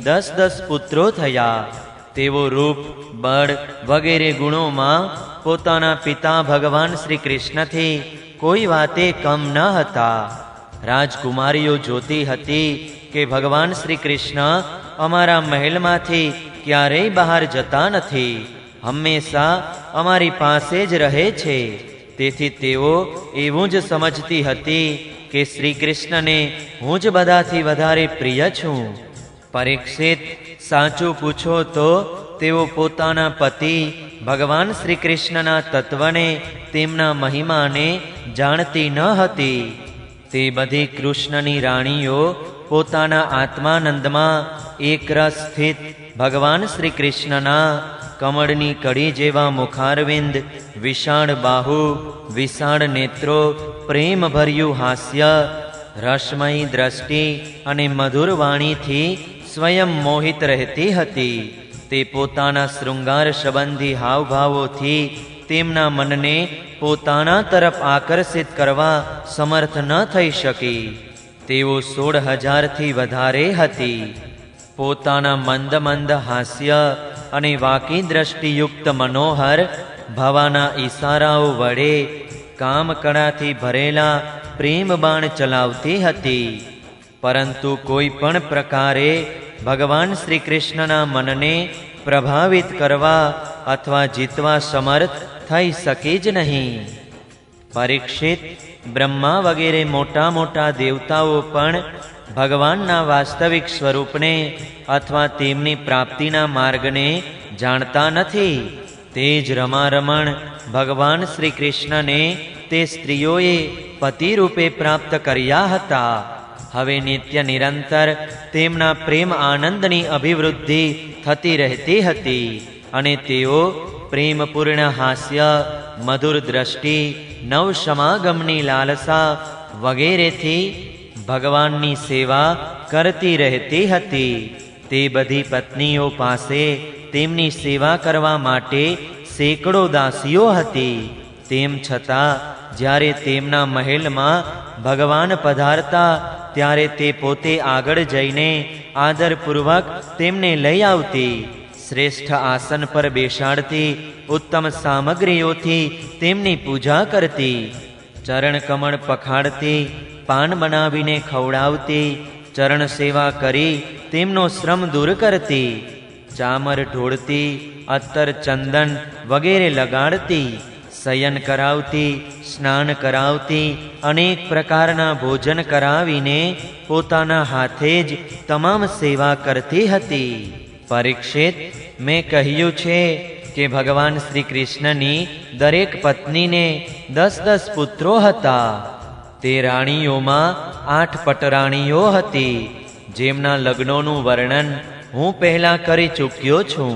10 પુત્રો થયા. તેઓ રૂપ, બળ વગેરે ગુણોમાં પોતાના પિતા ભગવાન શ્રી કૃષ્ણથી કોઈ વાતે કમ ન હતા. રાજકુમારીઓ જોતી હતી કે ભગવાન શ્રી કૃષ્ણ અમારા મહેલમાંથી ક્યારેય બહાર જતા નથી, હંમેશા અમારી પાસે જ રહે છે. તેથી તેઓ એવું જ સમજતી હતી કે શ્રી કૃષ્ણને હું જ બધાથી વધારે પ્રિય છું. પરીક્ષિત, સાચું પૂછો તો તેઓ પોતાના પતિ ભગવાન શ્રી કૃષ્ણના તત્વને, તેમના મહિમાને જાણતી ન હતી. તે બધી કૃષ્ણની રાણીઓ પોતાના આત્માનંદમાં એકરસ સ્થિત ભગવાન શ્રી કૃષ્ણના કમળની કડી જેવા મુખારવિંદ, વિશાળ બાહુ, વિશાળ નેત્રો, પ્રેમભર્યું હાસ્ય, રસમયી દ્રષ્ટિ અને મધુર વાણીથી સ્વયં મોહિત રહેતી હતી. તે પોતાના શૃંગાર સંબંધી હાવભાવોથી તેમના મનને પોતાના તરફ આકર્ષિત કરવા સમર્થ ન થઈ શકી. તેઓ 16,000થી વધારે હતી. પોતાના મંદ મંદ હાસ્ય અને વાકી દ્રષ્ટિયુક્ત મનોહર ભવાના ઈશારાઓ વડે કામકળાથી ભરેલા પ્રેમ બાણ ચલાવતી હતી. પરંતુ કોઈ પણ પ્રકારે ભગવાન શ્રી કૃષ્ણના મનને પ્રભાવિત કરવા અથવા જીતવા સમર્થ થઈ શકે જ નહીં. પરીક્ષિત, બ્રહ્મા વગેરે મોટા મોટા દેવતાઓ પણ ભગવાનના વાસ્તવિક સ્વરૂપને અથવા તેમની પ્રાપ્તિના માર્ગને જાણતા નથી. તે જ રમારમણ ભગવાન શ્રી કૃષ્ણને તે સ્ત્રીઓએ પતિ રૂપે પ્રાપ્ત કર્યા હતા. હવે નિત્ય નિરંતર તેમના પ્રેમ આનંદની અભિવૃદ્ધિ થતી રહેતી હતી અને તેઓ પ્રેમપૂર્ણ હાસ્ય, મધુર દ્રષ્ટિ, નવ સમાગમની લાલસા વગેરેથી ભગવાનની સેવા કરતી રહેતી હતી. તે બધી પત્નીઓ પાસે તેમની સેવા કરવા માટે સેંકડો દાસીઓ હતી. તેમ છતાં જ્યારે તેમના મહેલમાં ભગવાન પધારતા ત્યારે તે પોતે આગળ જઈને આદરપૂર્વક તેમને લઈ આવતી. શ્રેષ્ઠ આસન પર બેસાડતી, ઉત્તમ સામગ્રીઓથી તેમની પૂજા કરતી, ચરણ કમળ પખાડતી, પાન બનાવીને ખવડાવતી, ચરણ સેવા કરી તેમનો શ્રમ દૂર કરતી, ચામર ઢોળતી, અત્તર ચંદન વગેરે લગાડતી, શયન કરાવતી, સ્નાન કરાવતી, અનેક પ્રકારના ભોજન કરાવીને પોતાના હાથે જ તમામ સેવા કરતી હતી. પરીક્ષિત, મેં કહ્યું છે કે ભગવાન શ્રી કૃષ્ણની દરેક પત્નીને 10 પુત્રો હતા. તે રાણીઓમાં 8 પટરાણીઓ હતી, જેમના લગ્નોનું વર્ણન હું પહેલાં કરી ચૂક્યો છું.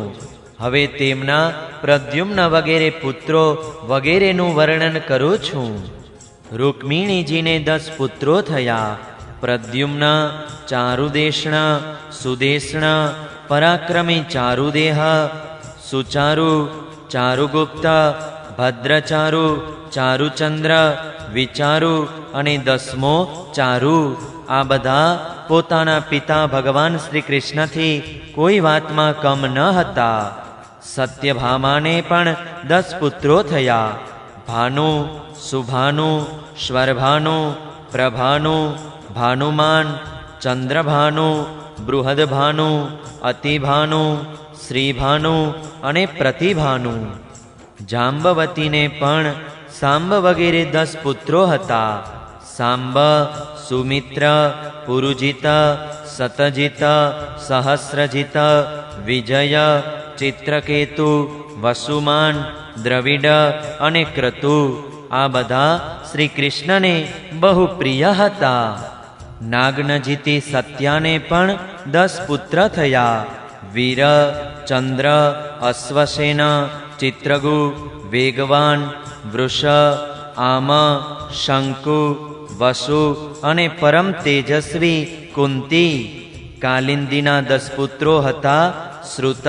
હવે તેમના પ્રદ્યુમ્ન વગેરે પુત્રો વગેરેનું વર્ણન કરું છું. રૂક્મિણીજીને 10 પુત્રો થયા. પ્રદ્યુમ્ન, ચારુદેષ્ણ, સુદેષ્ણ, પરાક્રમી ચારુદેહ, સુચારુ, ચારુગુપ્ત, ભદ્રચારુ, ચારુચંદ્ર, વિચારુ અને 10મો ચારુ. આ બધા પોતાના પિતા ભગવાન શ્રી કૃષ્ણથી કોઈ વાતમાં કમ ન હતા. સત્યભામાને પણ 10 પુત્રો થયા. ભાનુ, સુભાનુ, સ્વરભાનુ, પ્રભાનુ, ભાનુમાન, ચંદ્રભાનુ, બૃહદભાનુ, અતિભાનુ, શ્રીભાનુ અને પ્રતિભાનુ. જાંબવતીને પણ સાંબ વગેરે 10 પુત્રો હતા. સાંબ, સુમિત્ર, પુરુજિત, સતજિત, સહસ્રજિત, વિજય, ચિત્રકેતુ, વસુમાન, દ્રવિડ અને ક્રતુ. આ બધા શ્રી કૃષ્ણને બહુ પ્રિય હતા. નાગ્નજીતી સત્યાને પણ 10 પુત્ર થયા. વીર, ચંદ્ર, અશ્વસેન, ચિત્રગુ, વેગવાન, વૃષ, આમ, શંકુ, વસુ અને પરમ તેજસ્વી કુંતી. કાલિંદીના 10 પુત્રો હતા. શ્રુત,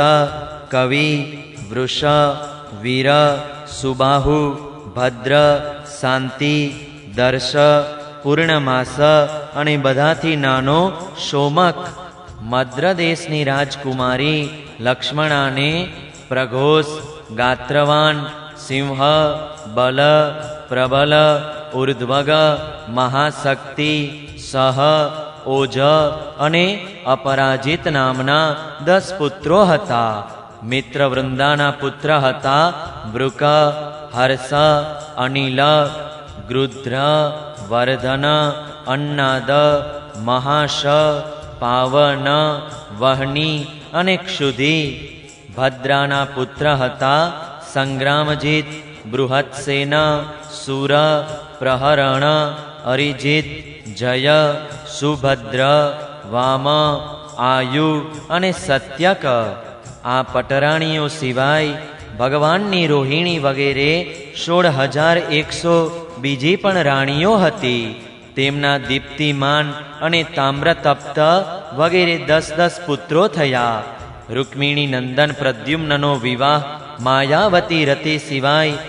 કવિ, વૃષ, વીર, સુબાહુ, ભદ્ર, શાંતિ, દર્શ, પૂર્ણમાસ અને બધાથી નાનો સોમક. મદ્રદેશની રાજકુમારી લક્ષ્મણાને પ્રઘોષ, ગાત્રવાન, સિંહ, બલ, પ્રબલ, ઉર્ધ્વગ, મહાશક્તિ, સહ, ઓજ અને અપરાજિત નામના 10 પુત્રો હતા. મિત્રવૃંદાના પુત્ર હતા વૃક, હર્ષ, અનિલ, ગૃધ્ર, વર્ધન, અન્નાદ, મહાશ, પાવન, વહની અને ક્ષુધિ. ભદ્રાના પુત્ર હતા સંગ્રામજીત, બૃહત્સેન, સુર, પ્રહરણ, અરિજિત, જય, સુભદ્ર, વામ, આયુ અને સત્યક. આ પટરાણીઓ સિવાય ભગવાનની રોહિણી વગેરે 16,100 બીજી પણ રાણીઓ હતી. તેમના દીપ્તિમાન અને તામ્રતપ્ત વગેરે 10 પુત્રો થયા. રૂક્મિણી નંદન પ્રદ્યુમ્નનો વિવાહ માયાવતી રતિ સિવાય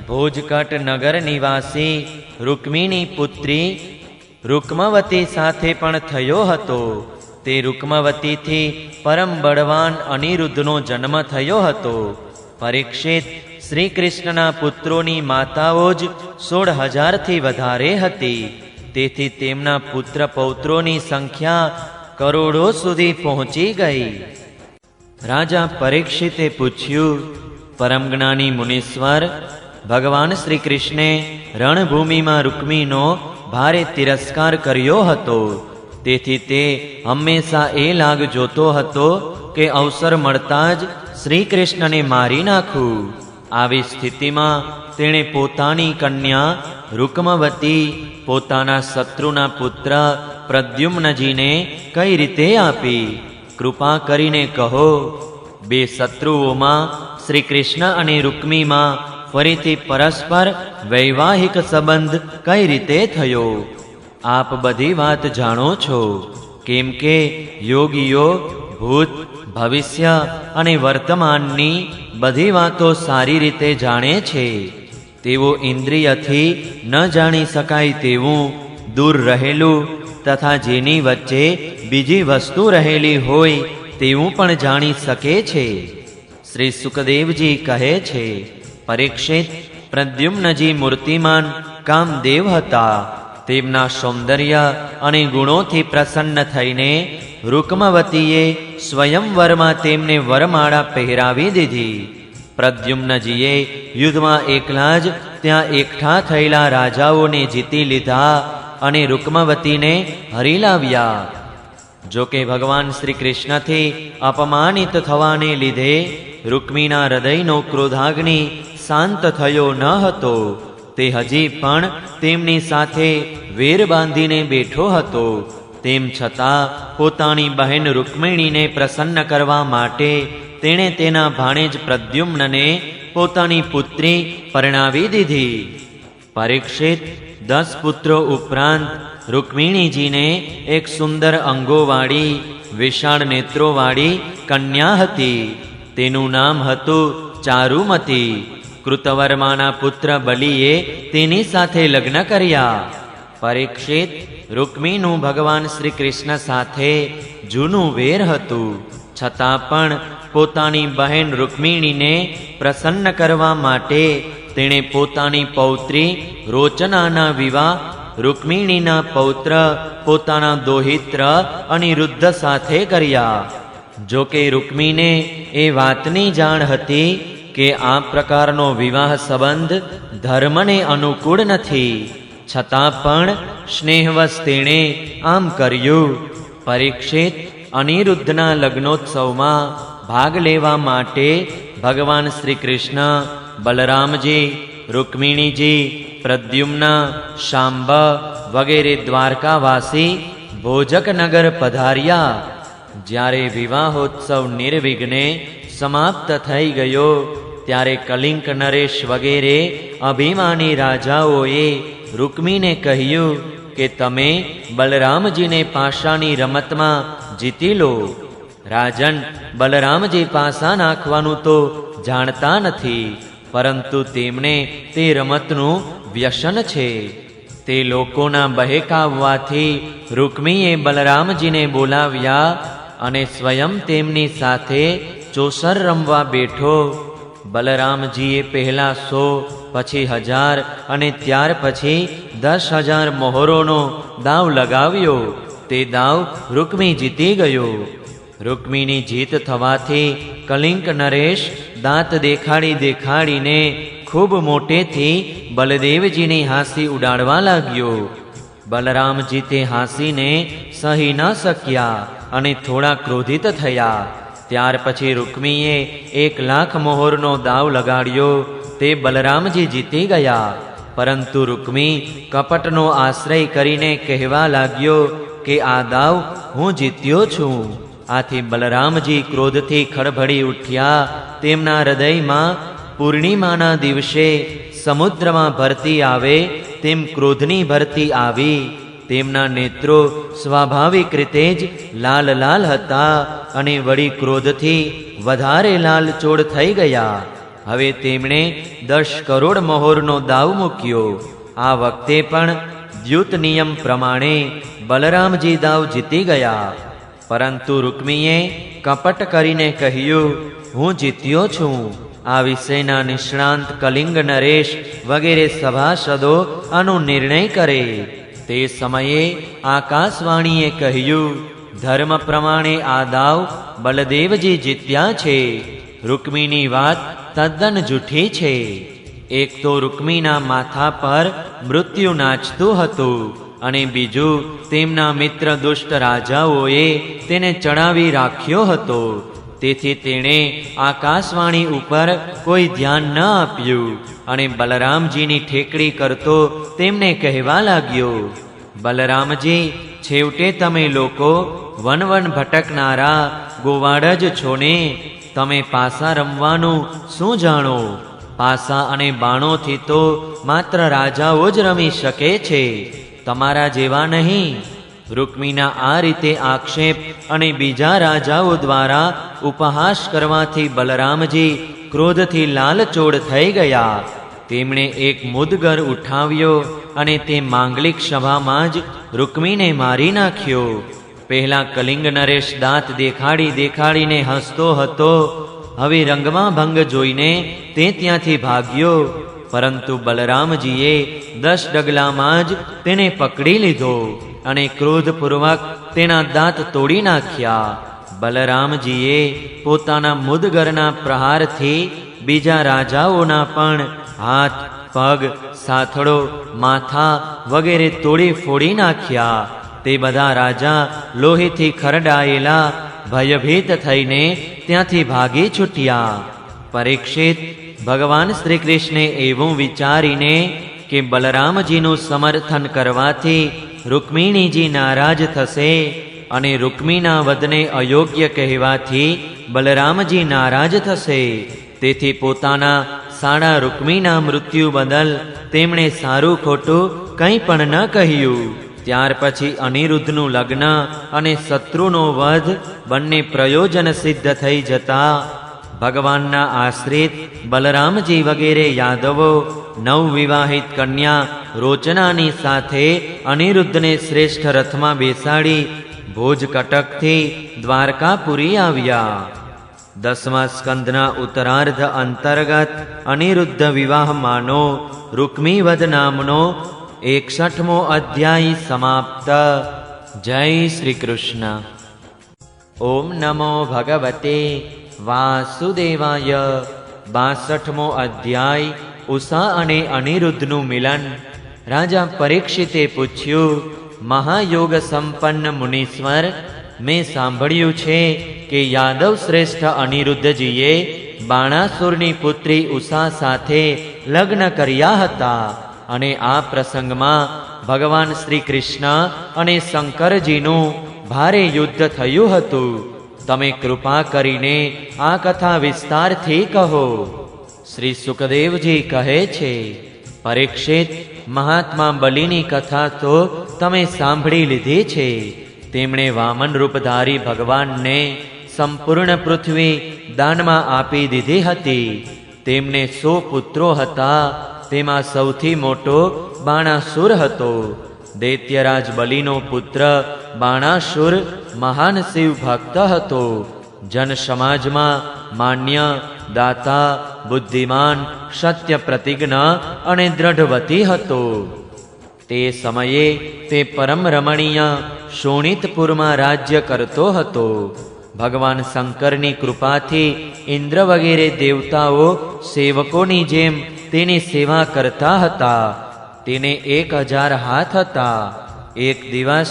ભોજકટ નગર નિવાસી રૂક્મિણી પુત્રી રૂક્મવતી સાથે પણ થયો હતો. તે રૂક્મવતીથી પરમ બળવાન અનિરુદ્ધનો જન્મ થયો હતો. પરીક્ષિત શ્રી કૃષ્ણના પુત્રોની માતાઓ જ 16,000થી વધારે હતી. તેથી તેમના પુત્ર પૌત્રોની સંખ્યા કરોડો સુધી પહોંચી ગઈ. રાજા પરીક્ષિતે પૂછ્યું, પરમ જ્ઞાની મુનીશ્વર, ભગવાન શ્રી કૃષ્ણે રણભૂમિમાં રૂક્મીનો ભારે તિરસ્કાર કર્યો હતો. તેથી તે હંમેશા એ લાગ જોતો હતો કે અવસર મળતા જ શ્રી કૃષ્ણને મારી નાખું. આવી સ્થિતિમાં તેણે પોતાની કન્યા રૂક્મવતી પોતાના શત્રુના પુત્ર પ્રદ્યુમ્નજીને કઈ રીતે આપી? કૃપા કરીને કહો, બે શત્રુઓમાં શ્રી કૃષ્ણ અને રૂક્મીમાં ફરીથી પરસ્પર વૈવાહિક સંબંધ કઈ રીતે થયો? આપ બધી વાત જાણો છો, કેમ કે યોગીઓ ભૂત ભવિષ્ય અને વર્તમાનની બધી વાતો સારી રીતે જાણે છે. તેઓ ઇન્દ્રિયથી ન જાણી શકાય તેવું દૂર રહેલું તથા જેની વચ્ચે બીજી વસ્તુ રહેલી હોય તેવું પણ જાણી શકે છે. શ્રી સુખદેવજી કહે છે, પરીક્ષિત, પ્રદ્યુમ્નજી મૂર્તિમાન કામદેવ હતા. તેમના સૌંદર્ય અને ગુણોથી પ્રસન્ન થઈને રૂક્મવતીએ સ્વયંવરમાં તેમને વરમાળા પહેરાવી દીધી. પ્રદ્યુમ્નજીએ યુદ્ધમાં એકલા જ ત્યાં એકઠા થયેલા રાજાઓને જીતી લીધા અને રૂક્મવતીને હરી લાવ્યા. જો કે ભગવાન શ્રી કૃષ્ણથી અપમાનિત થવાને લીધે રૂક્મીના હૃદયનો ક્રોધાગ્નિ શાંત થયો ન હતો. તે હજી પણ તેમની સાથે વેર બાંધીને બેઠો હતો. તેમ છતાં પોતાની બહેન રૂક્મિણીને પ્રસન્ન કરવા માટે તેણે તેના ભાણેજ પ્રદ્યુમ્નને પોતાની પુત્રી પરણાવી દીધી. પરીક્ષિત, 10 પુત્રો ઉપરાંત રૂક્મિણીજીને એક સુંદર અંગોવાળી વિશાળ નેત્રોવાળી કન્યા હતી. તેનું નામ હતું ચારુમતી. કૃતવર્માના પુત્ર બલિએ તેની સાથે લગ્ન કર્યા. પરીક્ષિત, રૂક્મીનું ભગવાન શ્રી કૃષ્ણ સાથે જૂનું વેર હતું. છતાં પણ પોતાની બહેન રૂક્મિણીને પ્રસન્ન કરવા માટે તેણે પોતાની પૌત્રી રોચનાના વિવાહ રૂક્મિણીના પૌત્ર પોતાના દોહિત્ર અનિરુદ્ધ સાથે કર્યા. જો કે રૂક્મીને એ વાતની જાણ હતી કે આ પ્રકારનો વિવાહ સંબંધ ધર્મને અનુકૂળ નથી. છતાં પણ સ્નેહવશ તેણે આમ કર્યું. પરીક્ષિત, અનિરુદ્ધના લગ્નોત્સવમાં ભાગ લેવા માટે ભગવાન શ્રી કૃષ્ણ, બલરામજી, રૂક્મિણીજી, પ્રદ્યુમ્ન, શાંબ વગેરે દ્વારકાવાસી ભોજકનગર પધાર્યા. જ્યારે વિવાહોત્સવ નિર્વિઘ્ને સમાપ્ત થઈ ગયો ત્યારે કલિંક નરેશ વગેરે અભિમાની રાજાઓએ રૂક્મીને કહ્યું કે તમે બલરામજીને પાશાની રમતમાં જીતી લો. રાજન, બલરામજી પાસા નાખવાનું તો જાણતા નથી, પરંતુ તેમને તે રમતનું વ્યસન છે. તે લોકોના બહેકાવવાથી રૂક્મીએ બલરામજીને બોલાવ્યા અને સ્વયં તેમની સાથે ચોસર રમવા બેઠો. બલરામજીએ પહેલા 100, પછી 1000 અને ત્યાર પછી 10,000 મોહરોનો દાવ લગાવ્યો. તે દાવ રૂક્મી જીતી ગયો. રૂક્મીની જીત થવાથી કલિંક નરેશ દાંત દેખાડીને ખૂબ મોટેથી બલદેવજીની હાંસી ઉડાડવા લાગ્યો. બલરામજી તે હાંસીને સહી ન શક્યા અને થોડા ક્રોધિત થયા. ત્યાર પછી રૂક્મીએ 1,00,000 મોહરનો દાવ લગાડ્યો. તે બલરામજી જીતી ગયા. પરંતુ રૂક્મી કપટનો આશ્રય કરીને કહેવા લાગ્યો કે આ દાવ હું જીત્યો છું. આથી બલરામજી ક્રોધથી ખડભડી ઉઠ્યા. તેમના હૃદયમાં પૂર્ણિમાના દિવસે સમુદ્રમાં ભરતી આવે તેમ ક્રોધની ભરતી આવી. તેમના નેત્રો સ્વાભાવિક રીતે જ લાલ લાલ હતા અને વળી ક્રોધથી વધારે લાલચોળ થઈ ગયા. હવે તેમણે 10 કરોડ મહોરનો દાવ મૂક્યો. આ વખતે પણ દ્યુત નિયમ પ્રમાણે બલરામજી દાવ જીતી ગયા. પરંતુ રૂક્મીએ કપટ કરીને કહ્યું, હું જીત્યો છું. આ વિષયના નિષ્ણાંત કલિંગ નરેશ વગેરે સભાસદો આનો નિર્ણય કરે. તે સમયે આકાશવાણીએ કહ્યું, ધર્મ પ્રમાણે આ દાવ બલદેવજી જીત્યા છે. રૂક્મીની વાત તદ્દન જૂઠી છે. એક તો રૂક્મીના માથા પર મૃત્યુ નાચતું હતું અને બીજું તેમના મિત્ર દુષ્ટ રાજાઓએ તેને ચડાવી રાખ્યો હતો. તેથી તેણે આકાશવાણી ઉપર કોઈ ધ્યાન ન આપ્યું અને બલરામજીની ઠેકડી કરતો તેમને કહેવા લાગ્યો, બલરામજી, છેવટે તમે લોકો વન વન ભટકનારા ગોવાળ જ છો ને? તમે પાસા રમવાનું શું જાણો? પાસા અને બાણોથી તો માત્ર રાજાઓ જ રમી શકે છે, તમારા જેવા નહીં. રૂક્મીના આ રીતે આક્ષેપ અને બીજા રાજાઓ દ્વારા ઉપહાસ કરવાથી બલરામજી ક્રોધથી લાલચોળ થઈ ગયા. તેમણે એક મુદગર ઉઠાવ્યો અને તે માંગલિક સભામાં જ રૂક્મીને મારી નાખ્યો. પહેલા કલિંગ નરેશ દાંત દેખાડીને હસતો હતો. હવે રંગમાં ભંગ જોઈને તે ત્યાંથી ભાગ્યો. પરંતુ બલરામજીએ 10 ડગલામાં જ તેને પકડી લીધો અને ક્રોધપૂર્વક તેના દાંત તોડી નાખ્યા. બલરામજીએ પોતાના મુદગરના પ્રહારથી બીજા રાજાઓના પણ હાથ, પગ, સાથળો, માથા વગેરે તોડી ફોડી નાખ્યા. તે બધા રાજા લોહીથી ખરડાયેલા ભયભીત થઈને ત્યાંથી ભાગી છૂટ્યા. પરીક્ષિત, ભગવાન શ્રી કૃષ્ણે એવું વિચારીને કે બલરામજીનું સમર્થન કરવાથી રૂક્મિણીજી નારાજ થશે અને રૂક્મીના વધને અયોગ્ય કહેવાથી બલરામજી નારાજ થશે, તેથી પોતાના સાળા રૂક્મીના મૃત્યુ બદલ તેમણે સારું ખોટું કંઈ પણ ન કહ્યું. ત્યાર પછી અનિરુદ્ધનું લગ્ન અને શત્રુનો વધ બંને પ્રયોજન સિદ્ધ થઈ જતા ભગવાનના આશ્રિત બલરામજી વગેરે યાદવો નવવિવાહિત કન્યા રોચનાની સાથે અનિરુદ્ધને શ્રેષ્ઠ રથમાં બેસાડી ભોજકટકથી દ્વારકાપુરી આવ્યા. 10મા સ્કંધના ઉત્તરાર્ધ અંતર્ગત અનિરુદ્ધ વિવાહમાંનો રૂક્મીવધ નામનો 61મો અધ્યાય સમાપ્ત. જય શ્રી કૃષ્ણ. ઓમ નમો ભગવતે વાસુદેવાય. 62મો અધ્યાય ઉષા અને અનિરુદ્ધનું મિલન. રાજા પરીક્ષિતે પૂછ્યું, મહાયોગ સંપન્ન મુનીશ્વર, મેં સાંભળ્યું છે કે યાદવ શ્રેષ્ઠ અનિરુદ્ધજીએ બાણાસુરની પુત્રી ઉષા સાથે લગ્ન કર્યા હતા અને આ પ્રસંગમાં ભગવાન શ્રી કૃષ્ણ અને શંકરજીનું ભારે યુદ્ધ થયું હતું. તમે કૃપા કરીને આ કથા વિસ્તારથી કહો. શ્રી સુખદેવજી કહે છે, પરીક્ષિત, મહાત્મા બલિની કથા તો તમે સાંભળી લીધી છે. તેમણે વામન રૂપધારી ભગવાનને સંપૂર્ણ પૃથ્વી દાનમાં આપી દીધી હતી. તેમને 100 પુત્રો હતા. તેમાં સૌથી મોટો બાણાસુર હતો. દૈત્યરાજ બલિનો પુત્ર બાણાસુર મહાન શિવ ભક્ત હતો. જન સમાજમાં માન્ય, દાતા, બુદ્ધિમાન, સત્ય પ્રતિજ્ઞ અને દ્રઢવતી હતો. તે સમયે તે પરમ રમણીય શોણિતપુરમાં રાજ્ય કરતો હતો. ભગવાન શંકરની કૃપાથી ઇન્દ્ર વગેરે દેવતાઓ સેવકોની જેમ તેની સેવા કરતા હતા. તેને 1000 હાથ હતા. એક દિવસ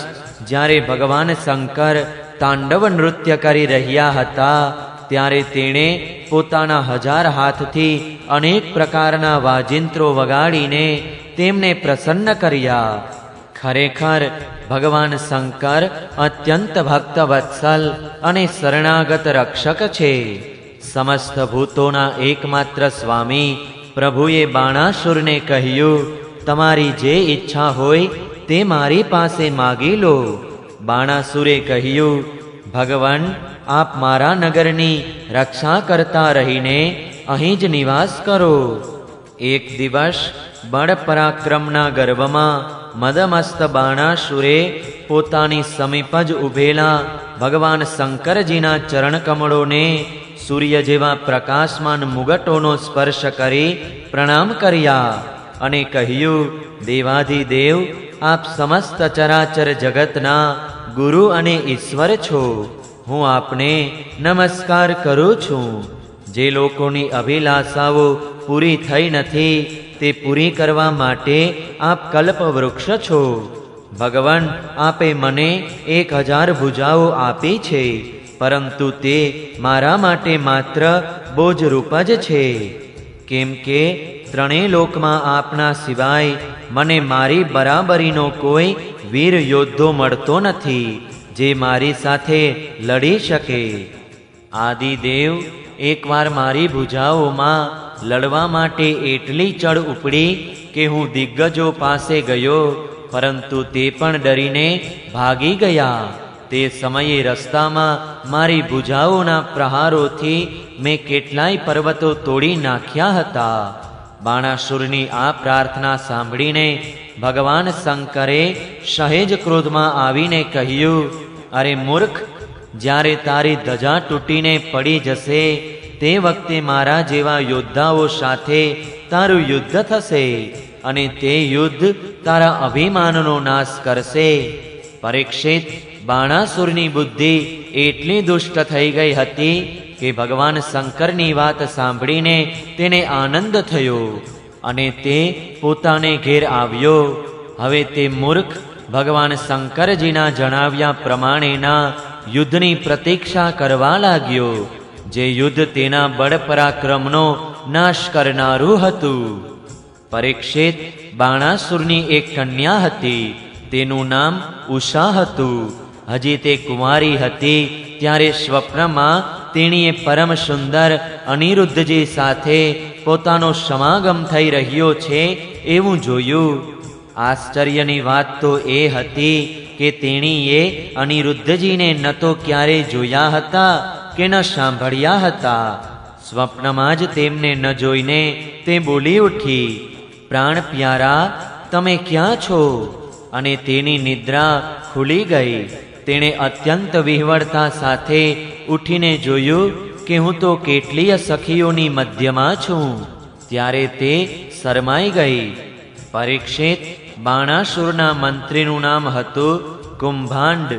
જ્યારે ભગવાન શંકર તાંડવ નૃત્ય કરી રહ્યા હતા ત્યારે તેણે પોતાના 1000 હાથથી અનેક પ્રકારના વાજિંત્રો વગાડીને તેમને પ્રસન્ન કર્યા. ખરેખર ભગવાન શંકર અત્યંત ભક્ત વત્સલ અને શરણાગત રક્ષક છે. સમસ્ત ભૂતોના એકમાત્ર સ્વામી પ્રભુએ બાણાસુરને કહ્યું, તમારી જે ઈચ્છા હોય તે મારી પાસે માગી લો. બાણાસુરે કહ્યું, ભગવાન, આપ મારા નગરની રક્ષા કરતા રહીને અહીં જ નિવાસ કરો. એક દિવસ બળ પરાક્રમના ગર્વમાં મદમસ્ત બાણાસુરે પોતાની સમીપ જ ઊભેલા ભગવાન શંકરજીના ચરણકમળોને સૂર્ય જેવા પ્રકાશમાન મુગટોનો સ્પર્શ કરી પ્રણામ કર્યા અને કહ્યું, દેવાધિદેવ, આપ સમસ્ત ચરાચર જગતના ગુરુ અને ઈશ્વર છો. હું આપને નમસ્કાર કરું છું. જે લોકોની અભિલાષાઓ પૂરી થઈ નથી તે પૂરી કરવા માટે આપ કલ્પ વૃક્ષ છો. ભગવાન, આપે મને 1000 ભુજાઓ આપી છે, પરંતુ તે મારા માટે માત્ર બોજરૂપ જ છે. કેમ કે ત્રણેય લોકમાં આપના સિવાય મને મારી બરાબરીનો કોઈ વીર યોદ્ધો મળતો નથી જે મારી સાથે લડી શકે. આદિદેવ, એકવાર મારી ભુજાઓમાં લડવા માટે એટલી ચડ ઉપડી કે હું દિગ્ગજો પાસે ગયો, પરંતુ તે પણ ડરીને ભાગી ગયા. તે સમયે રસ્તામાં મારી ભુજાઓના પ્રહારોથી મેં કેટલાય પર્વતો તોડી નાખ્યા હતા. બાણાસુરની આ પ્રાર્થના સાંભળીને ભગવાન શંકરે સહેજ ક્રોધમાં આવીને કહ્યું, અરે મૂર્ખ, જ્યારે તારી ધજા તૂટીને પડી જશે તે વખતે મારા જેવા યોદ્ધાઓ સાથે તારું યુદ્ધ થશે અને તે યુદ્ધ તારા અભિમાનનો નાશ કરશે. પરીક્ષિત, બાણાસુરની બુદ્ધિ એટલી દુષ્ટ થઈ ગઈ હતી કે ભગવાન શંકરની વાત સાંભળીને તેને આનંદ થયો અને તે પોતાને ઘેર આવ્યો. હવે તે મૂર્ખ ભગવાન શંકરજીના જણાવ્યા પ્રમાણેના યુદ્ધની પ્રતીક્ષા કરવા લાગ્યો, જે યુદ્ધ તેના બળ પરાક્રમનો નાશ કરનારું હતું. પરીક્ષિત, બાણાસુરની એક કન્યા હતી. તેનું નામ ઉષા હતું. હજી તે કુંવારી હતી ત્યારે સ્વપ્નમાં તેણીએ પરમ સુંદર અનિરુદ્ધજી સાથે પોતાનો સમાગમ થઈ રહ્યો છે એવું જોયું. આશ્ચર્યની વાત તો એ હતી કે તેણીએ અનિરુદ્ધજીને ન તો ક્યારેય જોયા હતા કે ન સાંભળ્યા હતા. સ્વપ્નમાં જ તેમને ન જોઈને તે બોલી ઉઠી, પ્રાણ પ્યારા, તમે ક્યાં છો? અને તેની નિદ્રા ખુલી ગઈ. તેણે અત્યંત વિહવળતા સાથે ઉઠીને જોયું કે હું તો કેટલીય સખીઓની મધ્યમાં છું. ત્યારે તે શરમાઈ ગઈ. પરીક્ષિત, બાણાસુરના મંત્રીનું નામ હતું કુંભાંડ.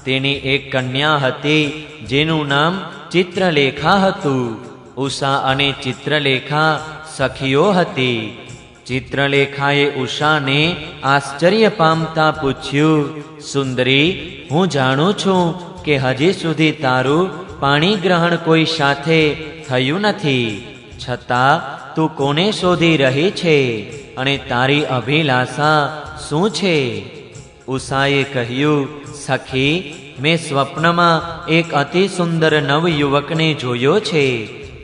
તેની એક કન્યા હતી જેનું નામ ચિત્રલેખા હતું. ઉષા અને ચિત્રલેખા સખીઓ હતી. ચિત્રલેખાએ ઉષાને આશ્ચર્ય પામતા પૂછ્યું, સુંદરી, હું જાણું છું કે હજી સુધી તારું પાણી ગ્રહણ કોઈ સાથે થયું નથી, છતાં તું કોને શોધી રહી છે અને તારી અભિલાષા શું છે? ઉષાએ કહ્યું, સખી, મેં સ્વપ્નમાં એક અતિ સુંદર નવયુવકને જોયો છે.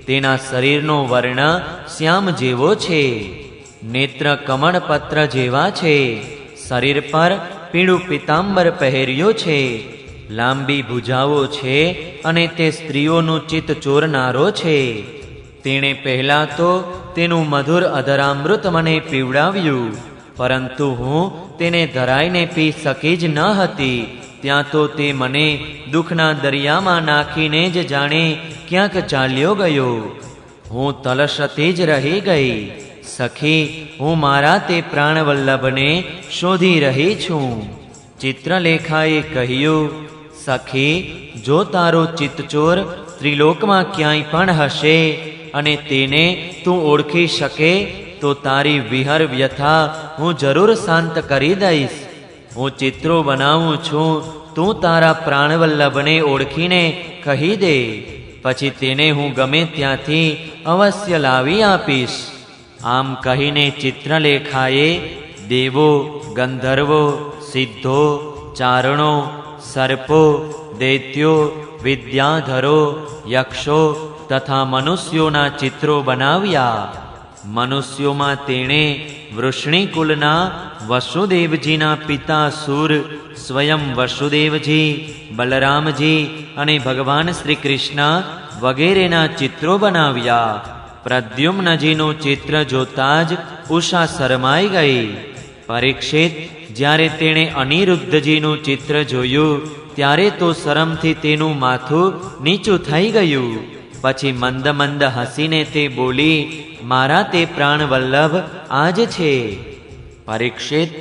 તેના શરીરનો વર્ણ શ્યામ જેવો છે, નેત્ર કમળપત્ર જેવા છે, શરીર પર પીળું પીતાંબર પહેર્યો છે, લાંબી ભુજાઓ છે અને તે સ્ત્રીઓનું ચિત્ત ચોરનારો છે. તેણે પહેલાં તો તેનું મધુર અધરામૃત મને પીવડાવ્યું, પરંતુ હું તેને ધરાઈને પી શકી જ ન હતી. ત્યાં તો તે મને દુઃખના દરિયામાં નાખીને જ જાણે ક્યાંક ચાલ્યો ગયો. હું તલસતી જ રહી ગઈ. સખી, હું મારા તે પ્રાણવલ્લભને શોધી રહી છું. ચિત્રલેખાએ કહ્યું, સખી, જો તારો ચિત્તચોર ત્રિલોકમાં ક્યાંય પણ હશે અને તેને તું ઓળખી શકે તો તારી વિહર વ્યથા હું જરૂર શાંત કરી દઈશ. હું ચિત્રો બનાવું છું, તું તારા પ્રાણવલ્લભને ઓળખીને કહી દે, પછી તેને હું ગમે ત્યાંથી અવશ્ય લાવી આપીશ. આમ કહીને ચિત્રલેખાએ દેવો, ગંધર્વો, સિદ્ધો, ચારણો, સર્પો, દૈત્યો, વિદ્યાધરો, યક્ષો તથા મનુષ્યોના ચિત્રો બનાવ્યા. મનુષ્યોમાં તેણે વૃષ્ણિકુલના વસુદેવજીના પિતા સૂર, સ્વયં વસુદેવજી, બલરામજી અને ભગવાન શ્રી કૃષ્ણ વગેરેના ચિત્રો બનાવ્યા. પ્રદ્યુમ્નજીનું ચિત્ર જોતા જ ઉષા શરમાઈ ગઈ. પરીક્ષિત, જ્યારે તેણે અનિરુદ્ધજીનું ચિત્ર જોયું ત્યારે તો શરમથી તેનું માથું નીચું થઈ ગયું. પછી મંદ મંદ હસીને તે બોલી, મારા તે પ્રાણવલ્લભ આજ છે. પરીક્ષિત,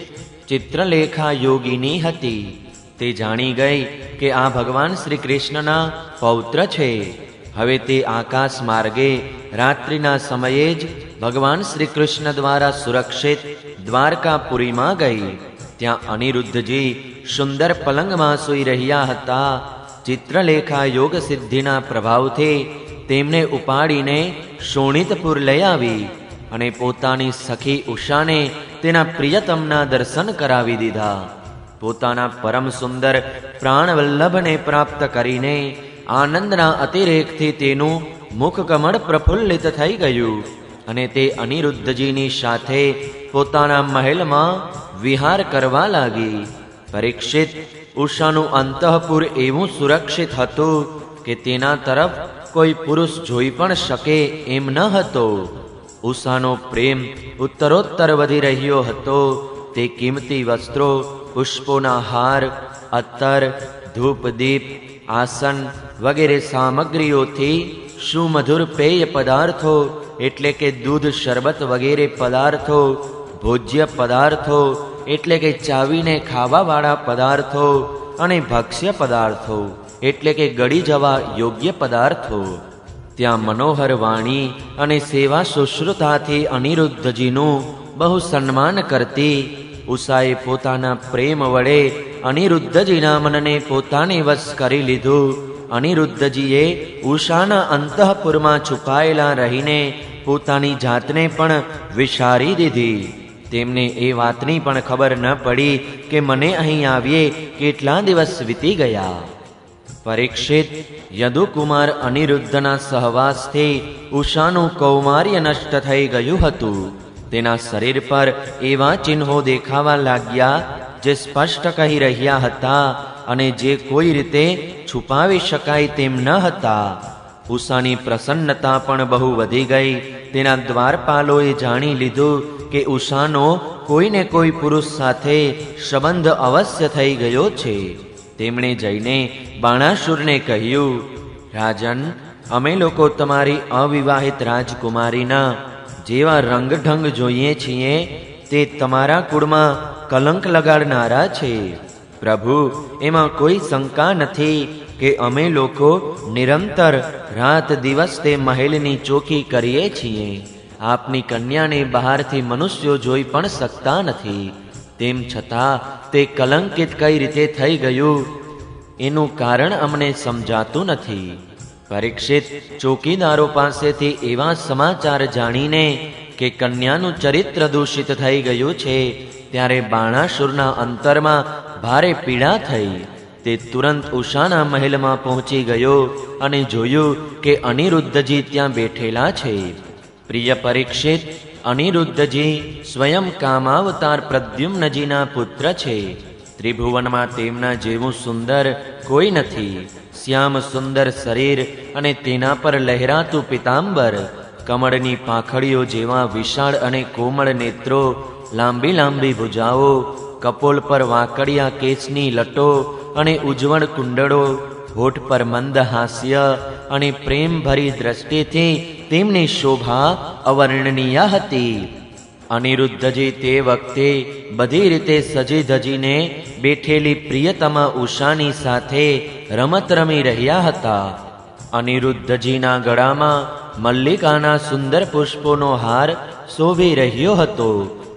ચિત્રલેખા યોગીની હતી. તે જાણી ગઈ કે આ ભગવાન શ્રી કૃષ્ણના પૌત્ર છે. હવે તે આકાશ માર્ગે રાત્રિના સમયે જ ભગવાન શ્રી કૃષ્ણ દ્વારા સુરક્ષિત દ્વારકાપુરીમાં ગઈ. ત્યાં અનિરુદ્ધજી સુંદર પલંગમાં સૂઈ રહ્યા હતા. ચિત્રલેખા યોગ સિદ્ધિના પ્રભાવથી તેમને ઉપાડીને શોણિતપુર લઈ આવી અને પોતાની સખી ઉષાને તેના પ્રિયતમના દર્શન કરાવી દીધા. પોતાના પરમ સુંદર પ્રાણવલ્લભને પ્રાપ્ત કરીને આનંદના અતિરેકથી તેનું મુખકમળ પ્રફુલ્લિત થઈ ગયું અને તે અનિરુદ્ધજીની સાથે પોતાના મહેલમાં વિહાર કરવા લાગી. પરીક્ષિત, ઉષાનું અંતઃપુર એવું સુરક્ષિત હતું કે તેના તરફ કોઈ પુરુષ જોઈ પણ શકે એમ ન હતો. ઉષાનો પ્રેમ ઉત્તરોત્તર વધી રહ્યો હતો. તે કિંમતી વસ્ત્રો, પુષ્પોના હાર, અત્તર, ધૂપ, દીપ, આસન વગેરે સામગ્રીઓથી સુમધુર પેય પદાર્થો એટલે કે દૂધ, શરબત વગેરે પદાર્થો, ભોજ્ય પદાર્થો એટલે કે ચાવીને ખાવાવાળા પદાર્થો અને ભક્ષ્ય પદાર્થો એટલે કે ગળી જવા યોગ્ય પદાર્થો. ત્યાં મનોહર વાણી અને સેવા શુશ્રુતાથી અનિરુદ્ધજીનું બહુ સન્માન કરતી ઉષાએ પોતાના પ્રેમ વડે અનિરુદ્ધજીના મનને પોતાને વશ કરી લીધું. અનિરુદ્ધજીએ ઉષાના અંતઃપુરમાં છુપાયેલા રહીને પોતાની જાતને પણ વિસારી દીધી. તેમને એ વાતની પણ ખબર ન પડી કે મને અહીં આવીએ કેટલા દિવસ વીતી ગયા. પરીક્ષિત, યદુકુમાર અનિરુદ્ધના સહવાસથી ઉષાનું કૌમાર્ય નષ્ટ થઈ ગયું હતું. તેના શરીર પર એવા ચિહ્નો દેખાવા લાગ્યા જે સ્પષ્ટ કહી રહ્યા હતા અને જે કોઈ રીતે છુપાવી શકાય તેમ ન હતા. ઉષાની પ્રસન્નતા પણ બહુ વધી ગઈ. તેના દ્વારપાલોએ જાણી લીધું કે ઉષાનો કોઈને કોઈ પુરુષ સાથે સંબંધ અવશ્ય થઈ ગયો છે. તેમણે જઈને બાણાસુરને કહ્યું, રાજન, અમે લોકો તમારી અવિવાહિત રાજકુમારીના જેવા રંગઢંગ જોઈએ છીએ તે તમારા કુળમાં કલંક લગાડનારા છે. પ્રભુ, એમાં કોઈ શંકા નથી કે અમે લોકો નિરંતર રાત દિવસ તે મહેલની ચોકી કરીએ છીએ. આપની કન્યાને બહારથી મનુષ્યો જોઈ પણ શકતા નથી. તેમ છતાં તે કલંકિત કઈ રીતે થઈ ગયું એનું કારણ અમને સમજાતું નથી. પરીક્ષિત, ચોકીદારો પાસેથી એવા સમાચાર જાણીને કે કન્યાનું ચરિત્ર દૂષિત થઈ ગયું છે ત્યારે બાણાસુરના અંતરમાં ભારે પીડા થઈ. તે તુરંત ઉષાના મહેલમાં પહોંચી ગયો અને જોયું કે અનિરુદ્ધજી ત્યાં બેઠેલા છે. પ્રિય પરીક્ષિત, અનિરુદ્ધજી સ્વયં કામાવતાર પ્રદ્યુમ્નજીના પુત્ર છે. ત્રિભુવનમાં તેમના જેવું સુંદર કોઈ નથી. શ્યામ સુંદર શરીર અને તેના પર લહેરાતું પિતાંબર, કમળની પાંખડીઓ જેવા વિશાળ અને કોમળ નેત્રો, લાંબી લાંબી ભુજાઓ, કપોલ પર વાંકડિયા કેસની લટો અને ઉજ્જવળ કુંડળો, હોઠ પર મંદ હાસ્ય અને પ્રેમભરી દ્રષ્ટિથી તેમની શોભા અવર્ણનીય હતી. અનિરુદ્ધજી તે વખતે બધી રીતે સજી ધજીને બેઠેલી પ્રિયતમા ઉષાની સાથે રમત રમી રહ્યા હતા. અનિરુદ્ધજીના ગળામાં મલ્લિકાના સુંદર પુષ્પોનો હાર શોભી રહ્યો હતો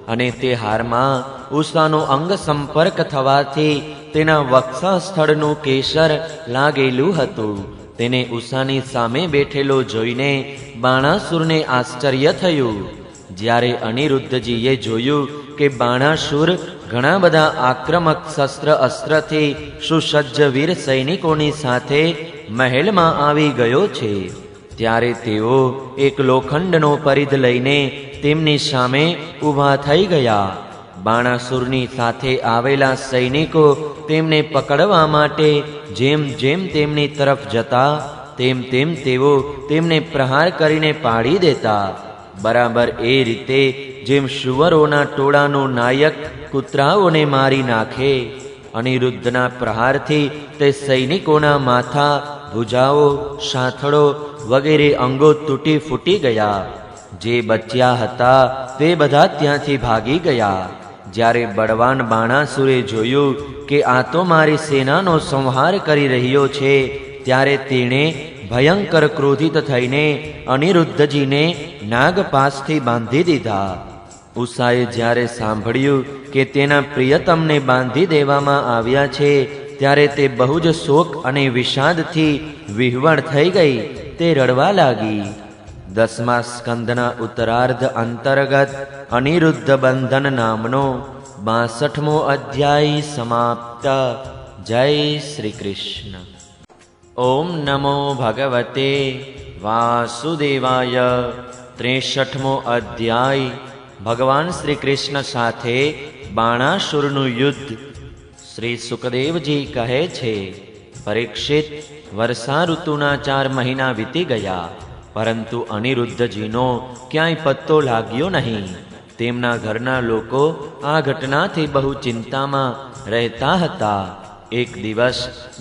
અને તે હારમાં ઉષાનો અંગ સંપર્ક થવાથી તેના વક્ષા સ્થળનું કેસર લાગેલું હતું. તેને ઉષાની સામે બેઠેલો જોઈને બાણાસુરને આશ્ચર્ય થયું. જ્યારે અનિરુદ્ધજીએ જોયું કે બાણાસુર ઘણા બધા આક્રમક શસ્ત્ર અસ્ત્રથી સુસજ્જ વીર સૈનિકોની સાથે મહેલમાં આવી ગયો છે, ત્યારે તેઓ એક લોખંડનો પરિધ લઈને તેમની સામે ઊભા થઈ ગયા. બાણાસુરની સાથે આવેલા સૈનિકો તેમને પકડવા માટે જેમ જેમ તેમની તરફ જતા તેમ તેમ તેઓ તેમને પ્રહાર કરીને પાડી દેતા. બરાબર એ રીતે જેમ શુવરોના ટોળાનો નાયક કૂતરાઓને મારી નાખે, અનિરુદ્ધના પ્રહારથી તે સૈનિકોના માથા, ભુજાઓ, સાથળો વગેરે અંગો તૂટી ફૂટી ગયા. જે બચ્યા હતા તે બધા ત્યાંથી ભાગી ગયા. જ્યારે બળવાન બાણાસુરે જોયું કે આ તો મારી સેનાનો સંહાર કરી રહ્યો છે, ત્યારે તેણે ભયંકર ક્રોધિત થઈને અનિરુદ્ધજીને નાગપાશથી બાંધી દીધા. ઉષાએ જ્યારે સાંભળ્યું કે તેના પ્રિયતમને બાંધી દેવામાં આવ્યા છે, ત્યારે તે બહુ જ શોક અને વિષાદથી વિહ્વળ થઈ ગઈ. તે રડવા લાગી. 10મા સ્કંદના ઉત્તરાર્ધ અંતર્ગત અનિરુદ્ધ બંધન નામનો 62મો અધ્યાય સમાપ્ત. જય શ્રી કૃષ્ણ. ઓમ નમો ભગવતે વાસુદેવાય. 63મો અધ્યાય. ભગવાન શ્રી કૃષ્ણ સાથે બાણાસુરનું યુદ્ધ. શ્રી સુખદેવજી કહે છે, પરીક્ષિત, વર્ષા ઋતુના 4 મહિના વીતી ગયા, પરંતુ અનિરુદ્ધજીનો ક્યાંય પત્તો લાગ્યો નહીં. તેમના ઘરના લોકો આ ઘટનાથી બહુ ચિંતામાં રહેતા હતા. એક દિવસ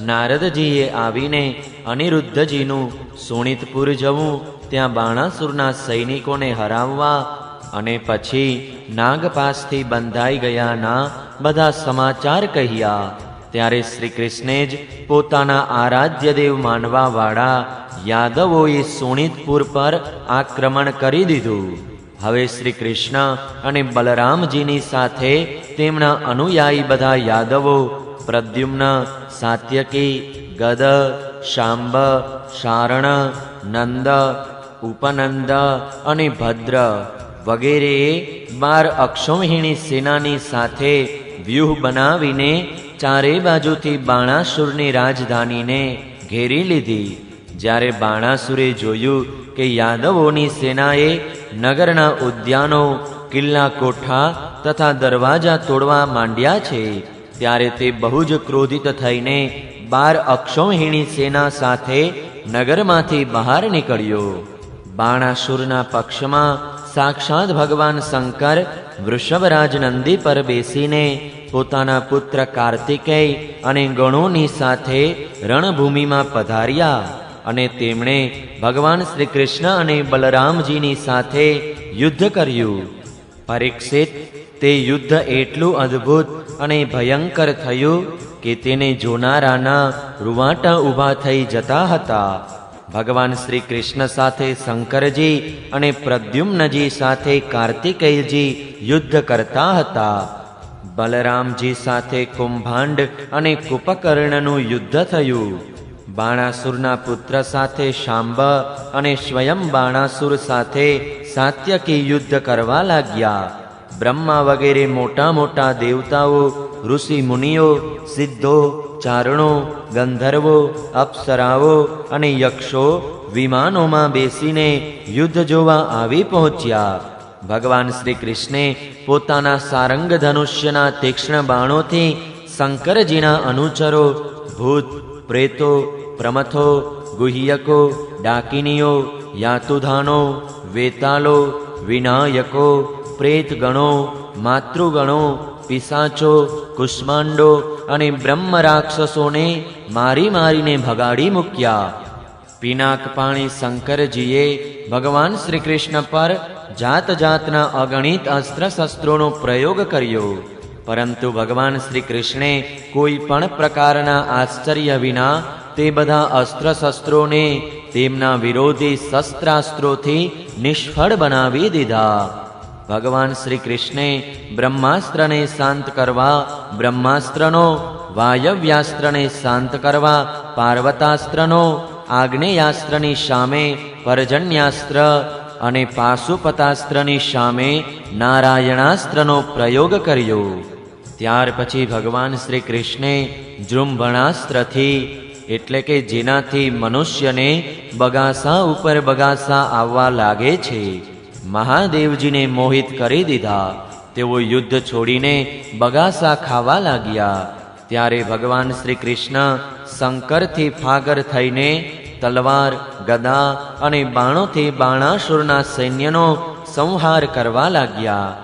નારદજીએ આવીને અનિરુદ્ધજીનું સોણિતપુર જવું, ત્યાં બાણાસુરના સૈનિકોને હરાવવા અને પછી નાગપાશથી બંધાઈ ગયાના બધા સમાચાર કહ્યા. ત્યારે શ્રી કૃષ્ણે જ પોતાના આરાધ્ય દેવ માનવાવાળા યાદવોએ સોણિતપુર પર આક્રમણ કરી દીધું. હવે શ્રી કૃષ્ણ અને બલરામજીની સાથે તેમના અનુયાયી બધા યાદવો પ્રદ્યુમ્ન, સાત્યકી, ગદ, શાંબ, શારણ, નંદ, ઉપનંદ અને ભદ્ર વગેરેએ 12 અક્ષૌહિણી સેનાની સાથે વ્યૂહ બનાવીને ચારે બાજુથી બાણાસુરની રાજધાનીને ઘેરી લીધી. જ્યારે બાણાસુરે જોયું કે યાદવોની સેનાએ નગરના ઉદ્યાનો, કિલ્લા કોઠા તથા દરવાજા તોડવા માંડ્યા છે, ત્યારે તે બહુ જ ક્રોધિત થઈને 12 અક્ષૌહિણી સેના સાથે નગરમાંથી બહાર નીકળ્યો. બાણાસુરના પક્ષમાં સાક્ષાત ભગવાન શંકર વૃષભરાજ નંદી પર બેસીને પોતાના પુત્ર કાર્તિકેય અને ગણોની સાથે રણભૂમિમાં પધાર્યા અને તેમણે ભગવાન શ્રી કૃષ્ણ અને બલરામજીની સાથે યુદ્ધ કર્યું. પરીક્ષિત, તે યુદ્ધ એટલું અદ્ભુત અને ભયંકર થયું કે તેને જોનારાના રૂવાટા ઊભા થઈ જતા હતા. ભગવાન શ્રી કૃષ્ણ સાથે શંકરજી અને પ્રદ્યુમ્નજી સાથે કાર્તિકેયજી યુદ્ધ કરતા હતા. બલરામજી સાથે કુંભાંડ અને કુંભકર્ણનું યુદ્ધ થયું. બાણાસુરના પુત્ર સાથે શાંબ અને સ્વયં બાણાસુર સાથે સાત્યકી યુદ્ધ કરવા લાગ્યા. બ્રહ્મા વગેરે મોટા મોટા દેવતાઓ, ઋષિ મુનિઓ, સિદ્ધો, ચારણો, ગંધર્વો, અપ્સરાઓ અને યક્ષો વિમાનોમાં બેસીને યુદ્ધ જોવા આવી પહોંચ્યા. ભગવાન શ્રી કૃષ્ણે પોતાના સારંગ ધનુષ્યના તીક્ષ્ણ બાણોથી શંકરજીના અનુચરો, ભૂત, પ્રેતો, પ્રમથો, ગુહ્યકો, ડાકિનીઓ, યાતુધાનો, વેતાલો, વિનાયકો, પ્રેતગણો, માતૃગણો, પિશાચો, કુષ્માંડો અને બ્રહ્મ રાક્ષસોને મારી મારીને ભગાડી મૂક્યા. પિનાક પાણી શંકરજીએ ભગવાન શ્રી કૃષ્ણ પર જાત જાતના અગણિત અસ્ત્ર શસ્ત્રોનો પ્રયોગ કર્યો, પરંતુ ભગવાન શ્રી કૃષ્ણે કોઈ પણ પ્રકારના આશ્ચર્ય વિના તે બધા અસ્ત્ર શસ્ત્રોને તેમના વિરોધી શસ્ત્રાસ્ત્રોથી નિષ્ફળ બનાવી દીધા. ભગવાન શ્રી કૃષ્ણે બ્રહ્માસ્ત્રને શાંત કરવા બ્રહ્માસ્ત્રનો, વાયવ્યાસ્ત્રને શાંત કરવા પાર્વતાસ્ત્રનો, આગ્નેયાસ્ત્રની સામે પર્જન્યાસ્ત્ર અને પાશુપતાસ્ત્રની સામે નારાયણાસ્ત્રનો પ્રયોગ કર્યો. ત્યાર પછી ભગવાન શ્રી કૃષ્ણે જૃંભણાસ્ત્રથી, એટલે કે જેનાથી મનુષ્યને બગાસા ઉપર બગાસા આવવા લાગે છે, મહાદેવજીને મોહિત કરી દીધા. તેઓ યુદ્ધ છોડીને બગાસા ખાવા લાગ્યા. ત્યારે ભગવાન શ્રી કૃષ્ણ શંકરથી ફાગર થઈને તલવાર, ગદા અને બાણોથી બાણાસુરના સૈન્યનો સંહાર કરવા લાગ્યા.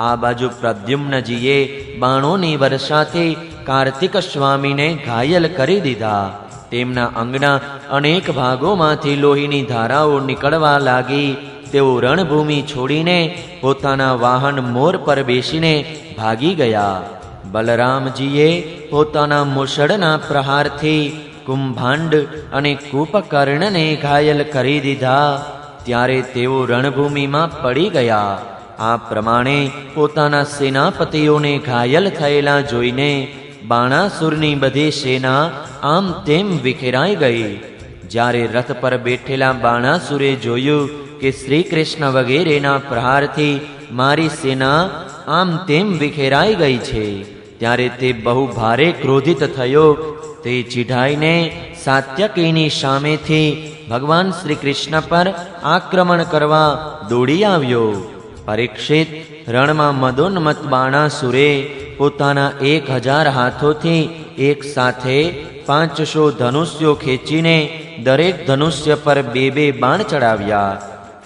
આ બાજુ પ્રદ્યુમ્નજીએ બાણોની વર્ષાથી કાર્તિક સ્વામીને ઘાયલ કરી દીધા. તેમના અંગના અનેક ભાગોમાંથી લોહીની ધારાઓ નીકળવા લાગી. તેઓ રણભૂમિ છોડીને પોતાના વાહન મોર પર બેસીને ભાગી ગયા. બલરામજીએ પોતાના મુસળના પ્રહારથી કુંભાંડ અને કૂપકર્ણને ઘાયલ કરી દીધા. ત્યારે તેઓ રણભૂમિમાં પડી ગયા. આ પ્રમાણે પોતાના સેનાપતિઓને ઘાયલ થયેલા જોઈને બાણાસુરની બધી સેના આમ તેમ વિખેરાઈ ગઈ. જ્યારે રથ પર બેઠેલા બાણાસુરે જોયું કે શ્રી કૃષ્ણ વગેરેના પ્રહારથી મારી સેના આમ તેમ વિખેરાઈ ગઈ છે, ત્યારે તે બહુ ભારે ક્રોધિત થયો. તે ચીઢાઈને સાત્યકીની સામેથી ભગવાન શ્રી કૃષ્ણ પર આક્રમણ કરવા દોડી આવ્યો. પરીક્ષિત, રણમાં મદોન્મત બાણાસુરે પોતાના 1000 હાથોથી એક સાથે 500 ધનુષ્યો ખેંચીને દરેક ધનુષ્ય પર 2 બાણ ચડાવ્યા.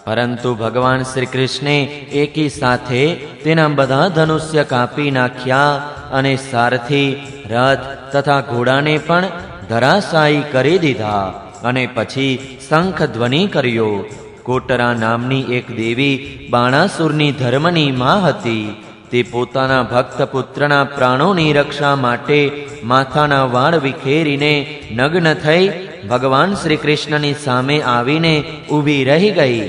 પરંતુ ભગવાન શ્રી કૃષ્ણે એકી સાથે તેના બધા ધનુષ્ય કાપી નાખ્યા અને સારથી, રથ તથા ઘોડાને પણ ધરાશાયી કરી દીધા. અને પછી શંખ ધ્વનિ કર્યો. કોટરા નામની એક દેવી બાણાસુરની ધર્મની માં હતી. તે પોતાના ભક્ત પુત્રના પ્રાણોની રક્ષા માટે માથાના વાળ વિખેરીને નગ્ન થઈ ભગવાન શ્રી કૃષ્ણની સામે આવીને ઊભી રહી ગઈ.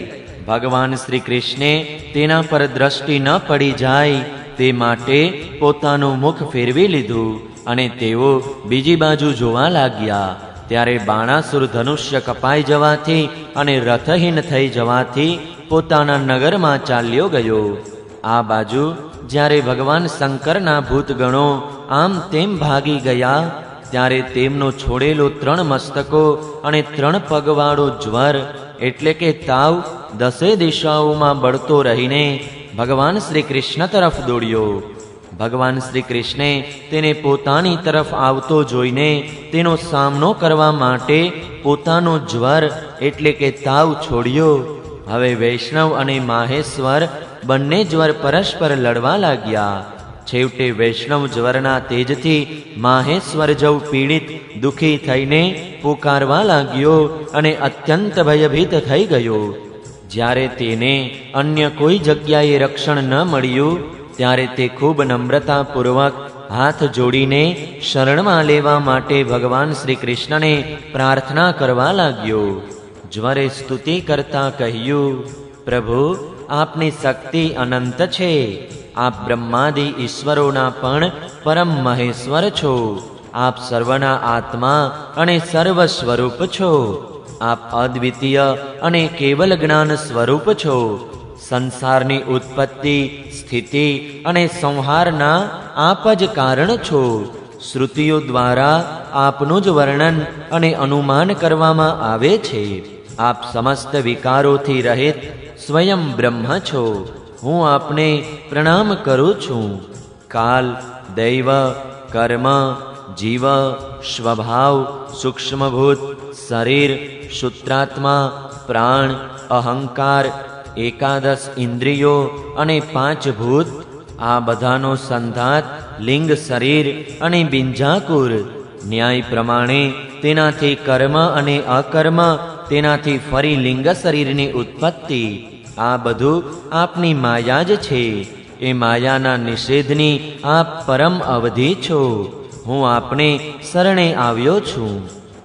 ભગવાન શ્રી કૃષ્ણે તેના પર દ્રષ્ટિ ન પડી જાય તે માટે પોતાનું મુખ ફેરવી લીધું અને તેઓ બીજી બાજુ જોવા લાગ્યા. ત્યારે બાણાસુર ધનુષ્ય કપાઈ જવાથી અને રથહીન થઈ જવાથી પોતાના નગરમાં ચાલ્યો ગયો. આ બાજુ જ્યારે ભગવાન શંકરના ભૂતગણો આમ તેમ ભાગી ગયા, ત્યારે તેમનો છોડેલો 3 મસ્તકો અને 3 પગવાળો જ્વર, એટલે કે તાવ 10 દિશાઓમાં બળતો રહીને ભગવાન શ્રી કૃષ્ણ તરફ દોડ્યો. ભગવાન શ્રી કૃષ્ણે તેને પોતાની તરફ આવતો જોઈને તેનો સામનો કરવા માટે પોતાનો જ્વર, એટલે કે તાવ છોડ્યો. હવે વૈષ્ણવ અને માહેશ્વર બંને જ્વર પરસ્પર લડવા લાગ્યા. છેવટે વૈષ્ણવ જ્વરના તેજથી માહેશ્વર જવ પીડિત દુઃખી થઈને પુકારવા લાગ્યો અને અત્યંત ભયભીત થઈ ગયો. જ્યારે તેને અન્ય કોઈ જગ્યાએ રક્ષણ ન મળ્યું, ત્યારે તે ખૂબ નમ્રતાપૂર્વક હાથ જોડીને શરણમાં લેવા માટે ભગવાન શ્રી કૃષ્ણને પ્રાર્થના કરવા લાગ્યો. જ્વરે સ્તુતિ કરતા કહ્યું, પ્રભુ, આપની શક્તિ અનંત છે. આપ બ્રહ્માદિ ઈશ્વરોના પણ પરમ મહેશ્વર છો. આપ સર્વના આત્મા અને સર્વ સ્વરૂપ છો. આપ અદ્વિતીય અને કેવલ જ્ઞાન સ્વરૂપ છો. સંસારની ઉત્પત્તિ, સ્થિતિ અને સંહારના આપ જ કારણ છો. શ્રુતિઓ દ્વારા આપનું જ વર્ણન અને અનુમાન કરવામાં આવે છે. આપ સમસ્ત વિકારોથી રહિત સ્વયં બ્રહ્મ છો. હું આપને પ્રણામ કરું છું. કાલ, દૈવ, કર્મ, જીવ, સ્વભાવ, સૂક્ષ્મભૂત, શરીર, શુત્રાત્મા, પ્રાણ, અહંકાર, 11 ઇન્દ્રિયો અને 5 ભૂત, આ બધાનો સંધાત લિંગ શરીર અને બિંજાકુર. ન્યાય પ્રમાણે તેનાથી કર્મ અને અકર્મ, તેનાથી ફરી લિંગ શરીરની ઉત્પત્તિ, આ બધું આપની માયા જ છે. એ માયાના નિષેધની આપ પરમ અવધિ છો. હું આપને શરણે આવ્યો છું.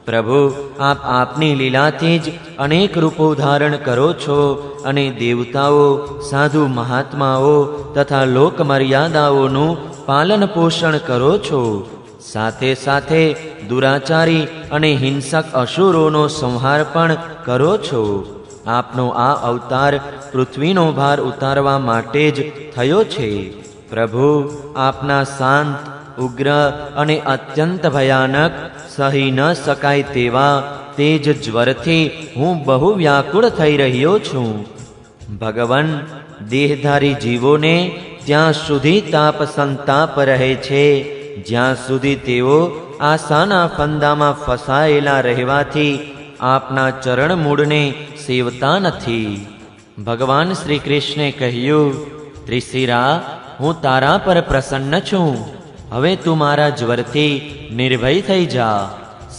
પ્રભુ, આપ આપની લીલાથી જ અનેક રૂપો ધારણ કરો છો અને દેવતાઓ, સાધુ મહાત્માઓ તથા લોક મર્યાદાઓનું પાલન પોષણ કરો છો. સાથે સાથે દુરાચારી અને હિંસક અસુરોનો સંહાર પણ કરો છો. આપનો આ અવતાર પૃથ્વીનો ભાર ઉતારવા માટે જ થયો છે. પ્રભુ, આપના શાંત, ઉગ્ર અને અત્યંત ભયાનક, સહી ન શકાય તેવા તેજ જ્વરથી હું બહુ વ્યાકુળ થઈ રહ્યો છું. ભગવાન, દેહધારી જીવોને ત્યાં સુધી તાપ સંતાપ રહે છે જ્યાં સુધી તેઓ આશાના ફંદામાં ફસાયેલા રહેવાથી આપના ચરણ મૂળને સેવતા નથી. ભગવાન શ્રી કૃષ્ણે કહ્યું, ત્રિશિરા, હું તારા પર પ્રસન્ન છું. હવે તું મારા જ્વરથી નિર્ભય થઈ જા.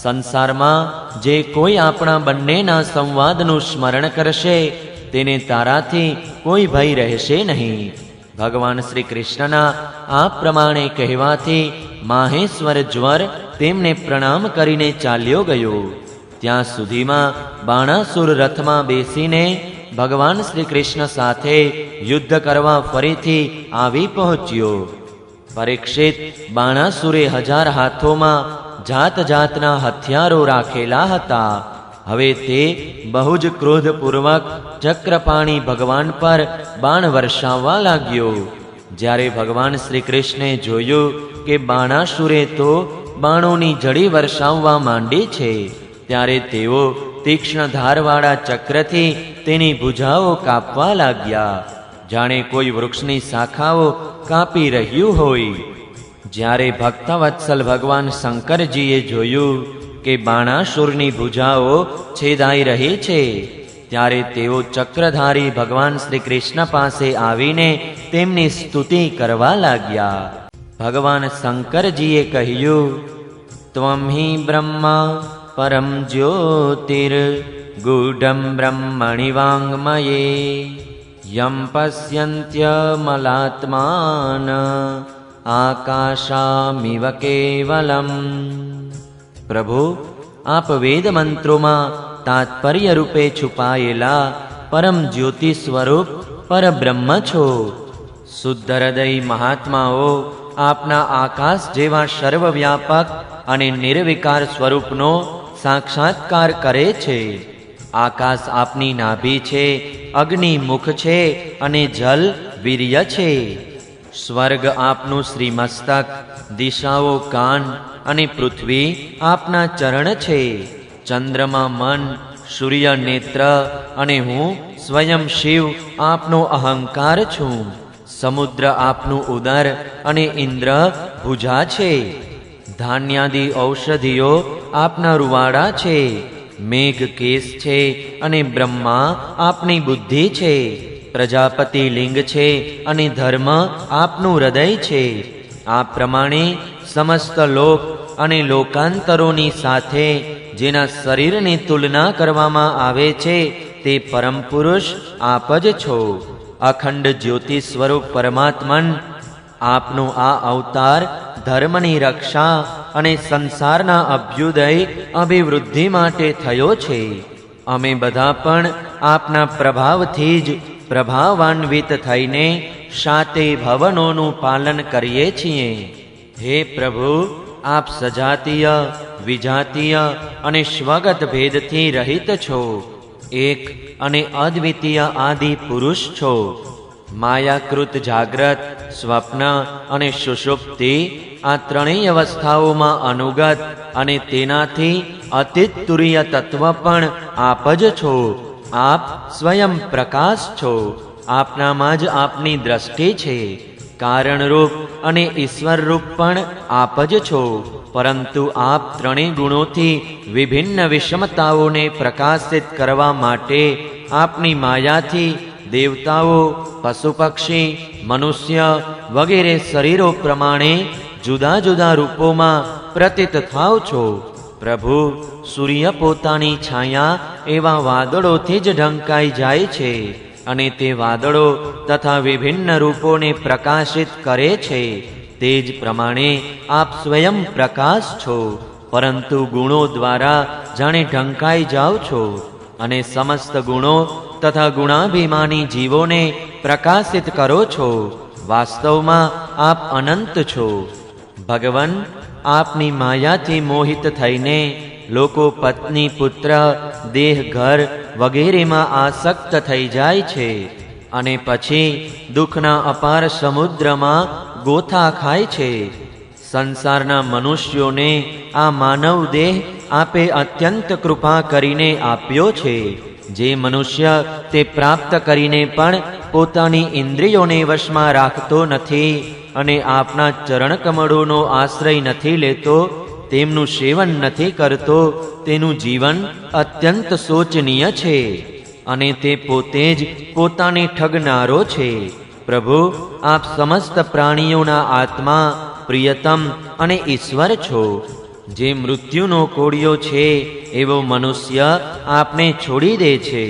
સંસારમાં જે કોઈ આપણા બંનેના સંવાદનું સ્મરણ કરશે તેને તારાથી કોઈ ભય રહેશે નહીં. ભગવાન શ્રી કૃષ્ણના આ પ્રમાણે કહેવાથી માહેશ્વર જ્વર તેમને પ્રણામ કરીને ચાલ્યો ગયો. ત્યાં સુધીમાં બાણાસુર રથમાં બેસીને ભગવાન શ્રી કૃષ્ણ સાથે યુદ્ધ કરવા ફરીથી આવી પહોંચ્યો. પરીક્ષિત, બાણાસુરે 1000 હાથોમાં જાત જાતના હથિયારો રાખેલા હતા. હવે તે બહુ જ ક્રોધપૂર્વક ચક્રપાણી ભગવાન પર બાણ વર્ષાવવા લાગ્યો. જ્યારે ભગવાન શ્રી કૃષ્ણે જોયું કે બાણાસુરે તો બાણોની જડી વર્ષાવવા માંડી છે, ત્યારે તેઓ તીક્ષ્ણ ધારવાળા ચક્રથી તેની ભુજાઓ કાપવા લાગ્યા, જાણે કોઈ વૃક્ષની શાખાઓ કાપી રહ્યું હોય. જ્યારે ભક્તવત્સલ ભગવાન શંકરજીએ જોયું કે બાણાસુરની ભુજાઓ છેદાઈ રહી છે, ત્યારે તેઓ ચક્રધારી ભગવાન શ્રી કૃષ્ણ પાસે આવીને તેમની સ્તુતિ કરવા લાગ્યા. ભગવાન શંકરજીએ કહ્યું, ત્વમ હિ બ્રહ્મા પરમ જ્યોતિર ગૂઢમ બ્રહ્મણિ વાંગ્મયે યમ પશ્યન્ત્યમલાત્માન આકાશામિવ કેવલમ. પ્રભુ, આપ વેદ મંત્રોમાં તાત્પર્ય રૂપે છુપાયેલા પરમ જ્યોતિ સ્વરૂપ પરબ્રહ્મ છો. શુદ્ધ હૃદય મહાત્માઓ આપના આકાશ જેવા સર્વવ્યાપક અને નિર્વિકાર સ્વરૂપનો સાક્ષાત્કાર કરે છે. આકાશ આપની નાભી છે, અગ્નિ મુખ છે અને જલ વીર્ય છે. સ્વર્ગ આપનું શ્રીમસ્તક, દિશાઓ કાન અને પૃથ્વી આપના ચરણ છે. ચંદ્રમા મન, સૂર્ય નેત્ર અને હું સ્વયં શિવ આપનો અહંકાર છું. સમુદ્ર આપનું ઉદર અને ઇન્દ્ર ભુજા છે. ધાન્યાદિ ઔષધિઓ આપના રૂવાડા છે. મેઘ કેસ છે અને બ્રહ્મા આપની બુદ્ધિ છે. પ્રજાપતિ લિંગ છે અને ધર્મ આપનું હૃદય છે. આ પ્રમાણે સમસ્ત લોક અને લોકાંતરોની સાથે જેના શરીરની તુલના કરવામાં આવે છે તે પરમ પુરુષ આપ જ છો. અખંડ જ્યોતિ સ્વરૂપ પરમાત્મન, આપનો આ અવતાર ધર્મની રક્ષા અને સંસારના અભ્યુદય અભિવૃદ્ધિ માટે થયો છે. અમે બધા પણ આપના પ્રભાવથી જ પ્રભાવાન્વિત થઈને સાતે ભવનોનું પાલન કરીએ છીએ. હે પ્રભુ, આપ સજાતીય, વિજાતીય અને સ્વગત ભેદથી રહિત છો. એક અને અદ્વિતીય આદિ પુરુષ છો. માયાકૃત જાગ્રત, સ્વપ્ન અને સુષુપ્તિ આ ત્રણેય અવસ્થાઓમાં અનુગત અને તેનાથી અતીત તુરીય તત્વ પણ આપ જ છો. આપ સ્વયં પ્રકાશ છો. આપનામાં જ આપની દ્રષ્ટિ છે. કારણરૂપ અને ઈશ્વરરૂપ પણ આપ જ છો. પરંતુ આપ ત્રણેય ગુણોથી વિભિન્ન વિષમતાઓને પ્રકાશિત કરવા માટે આપની માયાથી દેવતાઓ, પશુ પક્ષી, મનુષ્ય વગેરે શરીરો પ્રમાણે જુદા જુદા રૂપોમાં પ્રતીત થાવ છો. પ્રભુ, સૂર્ય પોતાની છાયા એવા વાદળોથી જ ઢંકાઈ જાય છે અને તે વાદળો તથા વિભિન્ન રૂપોને પ્રકાશિત કરે છે. તે જ પ્રમાણે આપ સ્વયં પ્રકાશ છો, પરંતુ ગુણો દ્વારા જાણે ઢંકાઈ જાઓ છો અને સમસ્ત ગુણો તથા ગુણાભિમાની જીવોને પ્રકાશિત કરો છો. વાસ્તવમાં આપ અનંત છો. ભગવાન, આપની માયાથી મોહિત થઈને લોકો પત્ની, પુત્ર દેહ, ઘર વગેરેમાં આસક્ત થઈ જાય છે અને પછી દુઃખના અપાર સમુદ્રમાં ગોથા ખાય છે. સંસારના મનુષ્યોને આ માનવ દેહ આપે અત્યંત કૃપા કરીને આપ્યો છે. જે મનુષ્ય તે પ્રાપ્ત કરીને પણ પોતાની ઇન્દ્રિયોને વશમાં રાખતો નથી અને આપના ચરણ કમળોનો આશ્રય નથી લેતો, તેમનું સેવન નથી કરતો, તેનું જીવન અત્યંત શોચનીય છે અને તે પોતે જ પોતાને ઠગનારો છે. પ્રભુ, આપ સમસ્ત પ્રાણીઓના આત્મા, પ્રિયતમ અને ઈશ્વર છો. જે મૃત્યુનો કોળિયો છે એવો મનુષ્ય આપને છોડી દે છે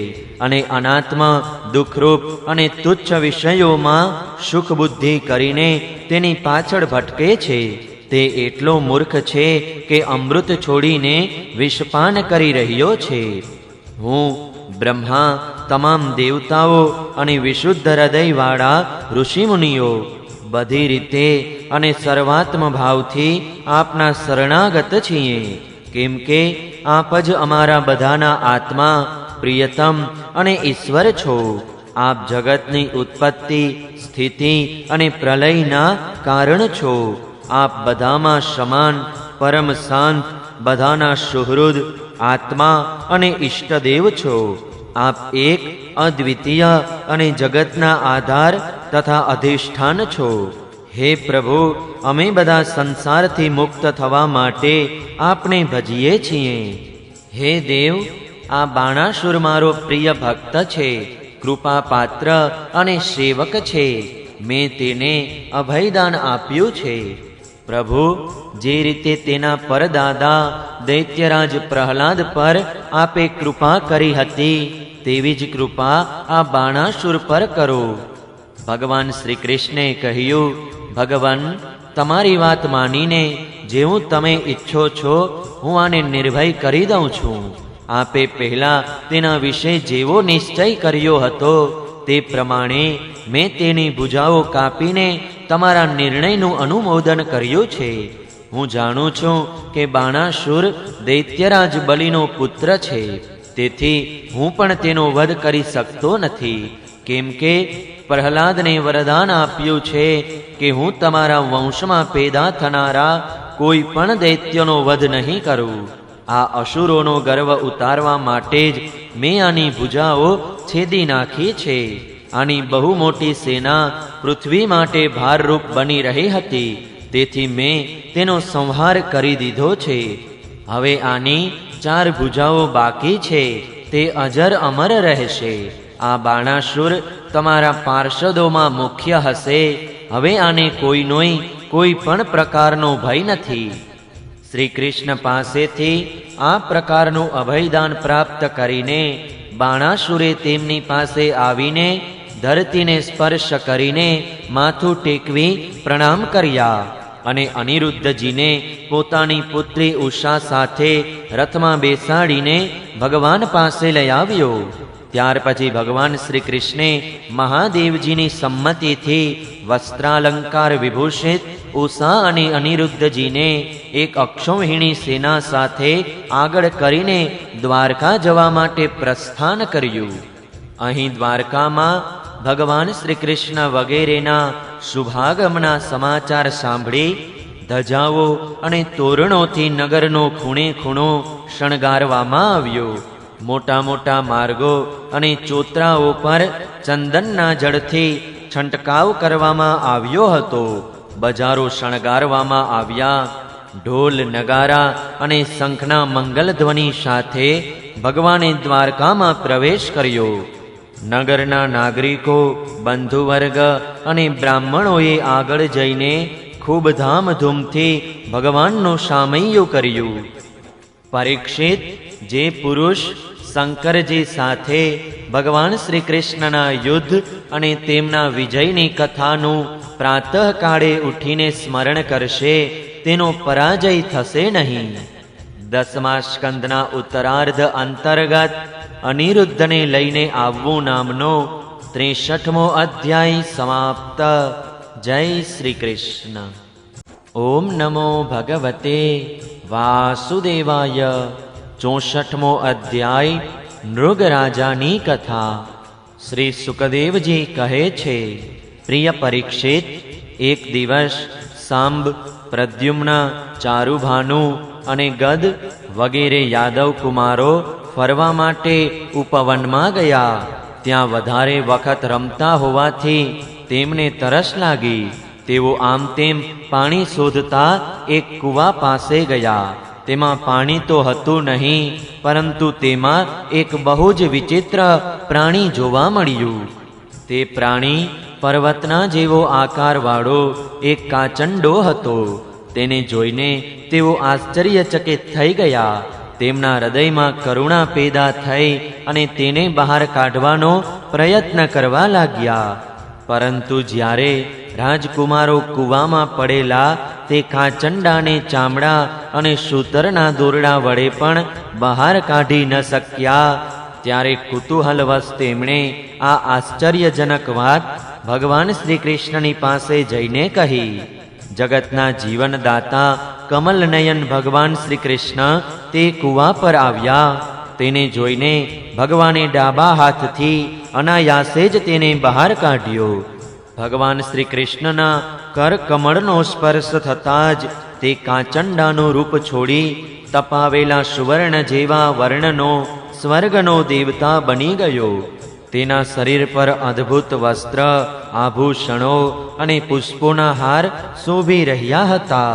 અને અનાત્મ, દુઃખરૂપ અને તુચ્છ વિષયોમાં સુખ બુદ્ધિ કરીને તેની પાછળ ભટકે છે. તે એટલો મૂર્ખ છે કે અમૃત છોડીને વિષપાન કરી રહ્યો છે. હું બ્રહ્મા, તમામ દેવતાઓ અને વિશુદ્ધ હૃદયવાળા ઋષિમુનિઓ બધી રીતે અને સર્વાત્મ ભાવથી આપના શરણાગત છીએ, કેમ કે આપ જ અમારા બધાના આત્મા, પ્રિયતમ અને ઈશ્વર છો. આપ જગતની ઉત્પત્તિ, સ્થિતિ અને પ્રલયના કારણ છો. આપ બધામાં સમાન, પરમ શાંત, બધાના સુહૃદ, આત્મા અને ઈષ્ટદેવ છો. આપ એક, અદ્વિતીય અને જગતના આધાર તથા અધિષ્ઠાન છો. હે પ્રભુ, અમે બધા સંસારથી મુક્ત થવા માટે આપને ભજીએ છીએ. હે દેવ, આ બાણાસુર મારો પ્રિય ભક્ત છે, કૃપા પાત્ર અને સેવક છે. મેં તેને અભયદાન આપ્યું છે. પ્રભુ, જે રીતે તેના પરદાદા દૈત્યરાજ પ્રહલાદ પર આપે કૃપા કરી હતી, તેવી જ કૃપા આ બાણાસુર પર કરો. ભગવાન શ્રી કૃષ્ણે કહ્યું, ભગવાન, તમારી વાત માનીને જેવું તમે ઈચ્છો છો હું આને નિર્ભય કરી દઉં છું. આપે પહેલા તેના વિશે જેવો નિશ્ચય કર્યો હતો તે પ્રમાણે મેં તેની ભુજાઓ કાપીને તમારા નિર્ણયનું અનુમોદન કર્યું છે. હું જાણું છું કે બાણાસુર દૈત્યરાજ બલિનો પુત્ર છે, તેથી હું પણ તેનો વધ કરી શકતો નથી, કેમ કે પ્રહલાદને વરદાન આપ્યું છે કે હું તમારા વંશમાં પેદા થનારા કોઈ પણ દૈત્યનો વધ નહીં કરું. આ અસુરોનો ગર્વ ઉતારવા માટે જ મેં આની ભુજાઓ છેદી નાખી છે. આની બહુ મોટી સેના પૃથ્વી માટે ભારરૂપ બની રહી હતી, તેથી મેં તેનો સંહાર કરી દીધો છે. હવે આની 4 ભુજાઓ બાકી છે, તે અજર અમર રહેશે. આ બાણાસુર તમારા પાર્ષદોમાં મુખ્ય હશે. હવે આને કોઈનોય કોઈ પણ પ્રકારનો ભય નથી. શ્રી કૃષ્ણ પાસેથી આ પ્રકારનું અભયદાન પ્રાપ્ત કરીને બાણાસુરે તેમની પાસે આવીને ધરતીને સ્પર્શ કરીને માથું ટેકવી પ્રણામ કર્યા અને અનિરુદ્ધજીને પોતાની પુત્રી ઉષા સાથે રથમાં બેસાડીને ભગવાન પાસે લઈ આવ્યો. ત્યાર પછી ભગવાન શ્રી કૃષ્ણે મહાદેવજીની સંમતિથી વસ્ત્રાલંકાર વિભૂષિત ઉષા અને અનિરુદ્ધજીને એક અક્ષૌહિણી સેના સાથે આગળ કરીને દ્વારકા જવા માટે પ્રસ્થાન કર્યું. અહીં દ્વારકામાં ભગવાન શ્રી કૃષ્ણ વગેરેના શુભાગમના સમાચાર સાંભળી ધજાઓ અને તોરણોથી નગરનો ખૂણે ખૂણો શણગારવામાં આવ્યો. મોટા મોટા માર્ગો અને ચોતરાઓ પર ચંદનના જળથી છંટકાવ કરવામાં આવ્યો હતો. બજારો શણગારવામાં આવ્યા. ઢોલ, નગારા અને શંખના મંગલ ધ્વનિ સાથે ભગવાને દ્વારકામાં પ્રવેશ કર્યો. નગરના નાગરિકો, બંધુવર્ગ અને બ્રાહ્મણોએ આગળ જઈને ખૂબ ધામધૂમથી ભગવાનનું સામૈયું કર્યું. પરીક્ષિત, જે પુરુષ શંકરજી સાથે ભગવાન શ્રી કૃષ્ણના યુદ્ધ અને તેમના વિજયની કથાનું પ્રાતઃકાળે ઉઠીને સ્મરણ કરશે તેનો પરાજય થશે નહીં. 10મા સ્કંદના ઉત્તરાર્ધ અંતર્ગત અનિરુદ્ધને લઈને આવવું નામનો 63મો અધ્યાય સમાપ્ત. જય શ્રી કૃષ્ણ. ઓમ નમો ભગવતે વાસુદેવાય. 64મો અધ્યાય નૃગરાજાની કથા। શ્રી સુકદેવજી કહે છે, પ્રિય પરીક્ષિત, એક દિવસ સાંબ, પ્રદ્યુમ્ન, ચારુભાનુ અને ગદ વગેરે યાદવ કુમારો ફરવા માટે ઉપવનમાં ગયા। ત્યાં વધારે વખત રમતા હોવાથી તેમને તરસ લાગી। તેઓ આમ તેમ પાણી શોધતા એક કૂવા પાસે ગયા। તેમાં પાણી તો હતું નહીં, પરંતુ તેમાં એક બહુ જ વિચિત્ર પ્રાણી જોવા મળ્યું। તે પ્રાણી પર્વતના જેવો આકારવાળો એક કાચંડો હતો। તેને જોઈને તેઓ આશ્ચર્યચકિત થઈ ગયા। તેમના હૃદયમાં કરુણા પેદા થઈ અને તેને બહાર કાઢવાનો પ્રયત્ન કરવા લાગ્યા। પરંતુ જ્યારે રાજકુમારો કૂવામાં પડેલા તે કાચંડાને ચામડા અને સૂતરના દોરડા વડે પણ બહાર કાઢી ન શક્યા, ત્યારે કુતૂહલવશ તેમણે આ આશ્ચર્યજનક વાત ભગવાન શ્રી કૃષ્ણની પાસે જઈને કહી। જગતના જીવનદાતા કમલનયન ભગવાન શ્રી કૃષ્ણ તે કૂવા પર આવ્યા। તેને જોઈને ભગવાને ડાબા હાથથી અનાયાસે જ તેને બહાર કાઢ્યો। ભગવાન શ્રી કૃષ્ણના કર કમળનો સ્પર્શ થતાં જ તે કાચંડાનું રૂપ છોડી તપાવેલા સુવર્ણ જેવા વર્ણનો સ્વર્ગનો દેવતા બની ગયો। તેના શરીર પર અદ્ભુત વસ્ત્ર, આભૂષણો અને પુષ્પોના હાર શોભી રહ્યા હતા।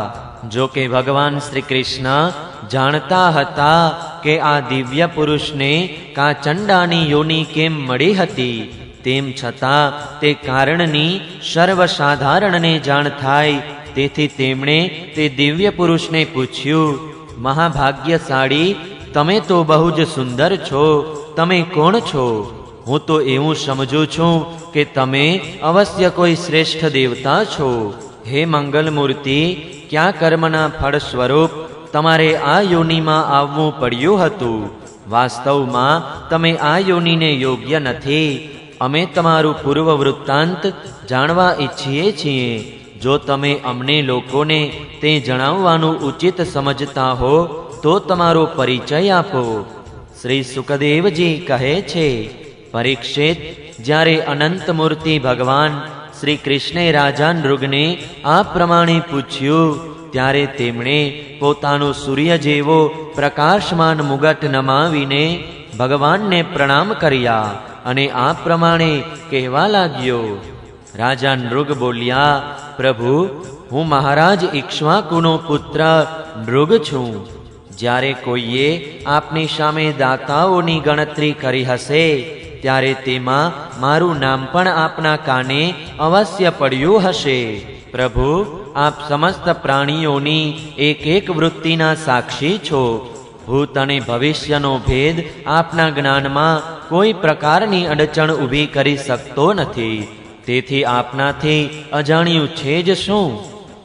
જો કે ભગવાન શ્રી કૃષ્ણ જાણતા હતા કે આ દિવ્ય પુરુષને કાચંડાની યોની કેમ મળી હતી, તેમ છતાં તે કારણની સર્વસાધારણને જાણ થાય, તેથી તેમણે તે દિવ્ય પુરુષને પૂછ્યું, મહાભાગ્યશાળી, તમે તો બહુ જ સુંદર છો, તમે કોણ છો? હું તો એવું સમજું છું કે તમે અવશ્ય કોઈ શ્રેષ્ઠ દેવતા છો। હે મંગલમૂર્તિ, ક્યાં કર્મના ફળ સ્વરૂપ તમારે આ યોનિમાં આવવું પડ્યું હતું? વાસ્તવમાં તમે આ યોનિને યોગ્ય નથી। અમે તમારું પૂર્વ વૃત્તાંત જાણવા ઈચ્છીએ છીએ। જો તમે અમને લોકોને તે જણાવવાનું ઉચિત સમજતા હો તો તમારો પરિચય આપો। શ્રી સુકદેવજી કહે છે, પરીક્ષિત, જ્યારે અનંતમૂર્તિ ભગવાન શ્રી કૃષ્ણે રાજા નૃગને આ પ્રમાણે પૂછ્યું, ત્યારે તેમણે પોતાનો સૂર્ય જેવો પ્રકાશમાન મુગટ નમાવીને ભગવાનને પ્રણામ કર્યા અને આ પ્રમાણે કહેવા લાગ્યો। રાજા નૃગ બોલ્યા, પ્રભુ, હું મહારાજ ઇક્ષ્વાકુનો પુત્ર નૃગ છું। જ્યારે કોઈએ આપની સામે દાતાઓની ગણતરી કરી હશે, ત્યારે તેમાં મારું નામ પણ આપના કાને અવશ્ય પડ્યું હશે। પ્રભુ, આપ સમસ્ત પ્રાણીઓની એક એક વૃત્તિના સાક્ષી છો। ભૂત અને ભવિષ્યનો ભેદ આપના જ્ઞાનમાં કોઈ પ્રકારની અડચણ ઊભી કરી શકતો નથી। તેથી આપનાથી અજાણ્યું છે જ શું?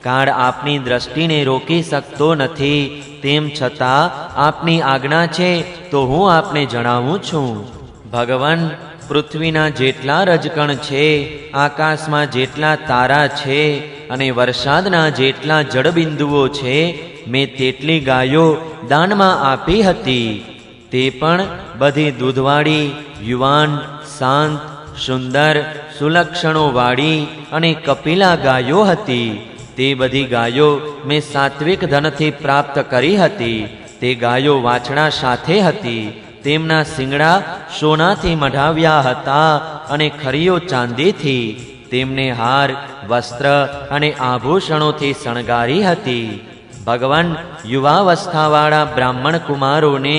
કાળ આપની દ્રષ્ટિને રોકી શકતો નથી, તેમ છતાં આપની આજ્ઞા છે તો હું આપને જણાવું છું। ભગવાન, પૃથ્વીના જેટલા રજકણ છે, આકાશમાં જેટલા તારા છે અને વરસાદના જેટલા જળબિંદુઓ છે, મેં તેટલી ગાયો દાનમાં આપી હતી। તે પણ બધી દૂધવાળી, યુવાન, શાંત, સુંદર, સુલક્ષણોવાળી અને કપિલા ગાયો હતી। તે બધી ગાયો મેં સાત્વિક ધનથી પ્રાપ્ત કરી હતી। તે ગાયો વાછડા સાથે હતી। તેમના શિંગડા સોનાથી મઢાવ્યા હતા અને ખરીઓ ચાંદીથી। તેમને હાર, વસ્ત્ર અને આભૂષણોથી શણગારી હતી। ભગવાન યુવાવસ્થાવાળા બ્રાહ્મણ કુમારોને,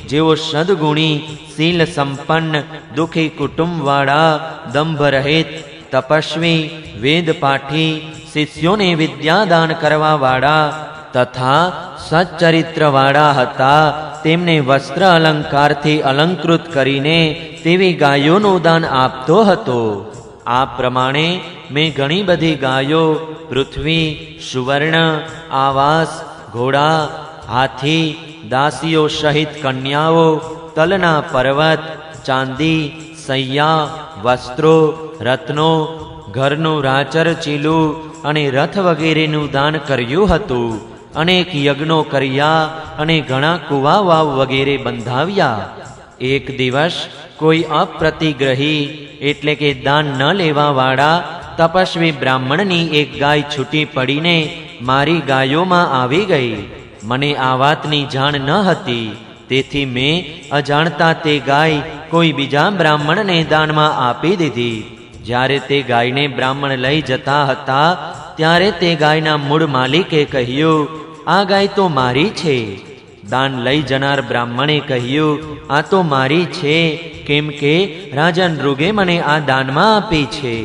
જેઓ સદગુણી, શીલ સંપન્ન, દુઃખી કુટુંબવાળા, દંભરહિત, તપસ્વી, વેદપાઠી, શિષ્યોને વિદ્યાદાન કરવાવાળા તથા સચ્ચરિત્રવાળા હતા, તેમને વસ્ત્ર અલંકારથી અલંકૃત કરીને તેવી ગાયોનું દાન આપતો હતો। આ પ્રમાણે મેં ઘણી બધી ગાયો, પૃથ્વી, સુવર્ણ, આવાસ, ઘોડા, હાથી, દાસીઓ સહિત કન્યાઓ, તલના પર્વત, ચાંદી, સૈયા, વસ્ત્રો, રત્નો, ઘરનું રાચર ચીલું અને રથ વગેરેનું દાન કર્યું હતું। અનેક યજ્ઞો કર્યા અને ઘણા કુવા વાવ વગેરે બંધાવ્યા. એક દિવસ કોઈ અપ્રતિગ્રહી એટલે કે દાન ન લેવા વાળા તપસ્વી બ્રાહ્મણની એક ગાય છૂટી પડીને મારી ગાયોમાં આવી ગઈ. મને આ વાતની જાણ ન હતી, તેથી મેં અજાણતા તે ગાય કોઈ બીજા બ્રાહ્મણને દાનમાં આપી દીધી. જ્યારે તે ગાયને બ્રાહ્મણ લઈ જતા હતા ત્યારે તે ગાયના મૂળ માલિકે કહ્યું, આ ગાય તો મારી છે. દાન લઈ જનાર બ્રાહ્મણે કહ્યું, આ તો મારી છે, કેમ કે રાજા નૃગે મને આ દાનમાં આપી છે.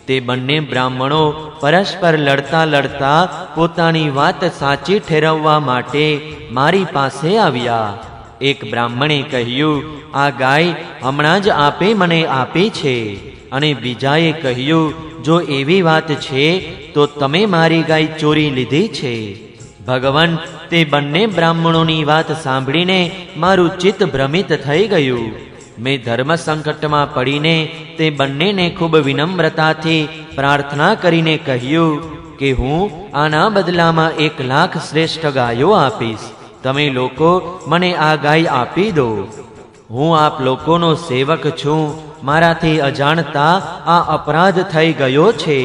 તે બંને બ્રાહ્મણો પરસ્પર લડતા લડતા પોતાની વાત સાચી ઠેરવવા માટે મારી પાસે આવ્યા. એક બ્રાહ્મણે કહ્યું, આ ગાય હમણાં જ આપે મને આપી છે. અને બીજાએ કહ્યું, જો એવી વાત છે તો તમે મારી ગાય ચોરી લીધી છે. ભગવાન, તે બંને બ્રાહ્મણોની વાત સાંભળીને મારું ચિત્ત ભ્રમિત થઈ ગયું. મેં ધર્મ સંકટમાં પડીને તે બંનેને ખૂબ વિનમ્રતાથી પ્રાર્થના કરીને કહ્યું કે હું આના બદલામાં 1,00,000 શ્રેષ્ઠ ગાયો આપીશ. તમે લોકો મને આ ગાય આપી દો. હું આપ લોકોનો સેવક છું. મારાથી અજાણતા આ અપરાધ થઈ ગયો છે.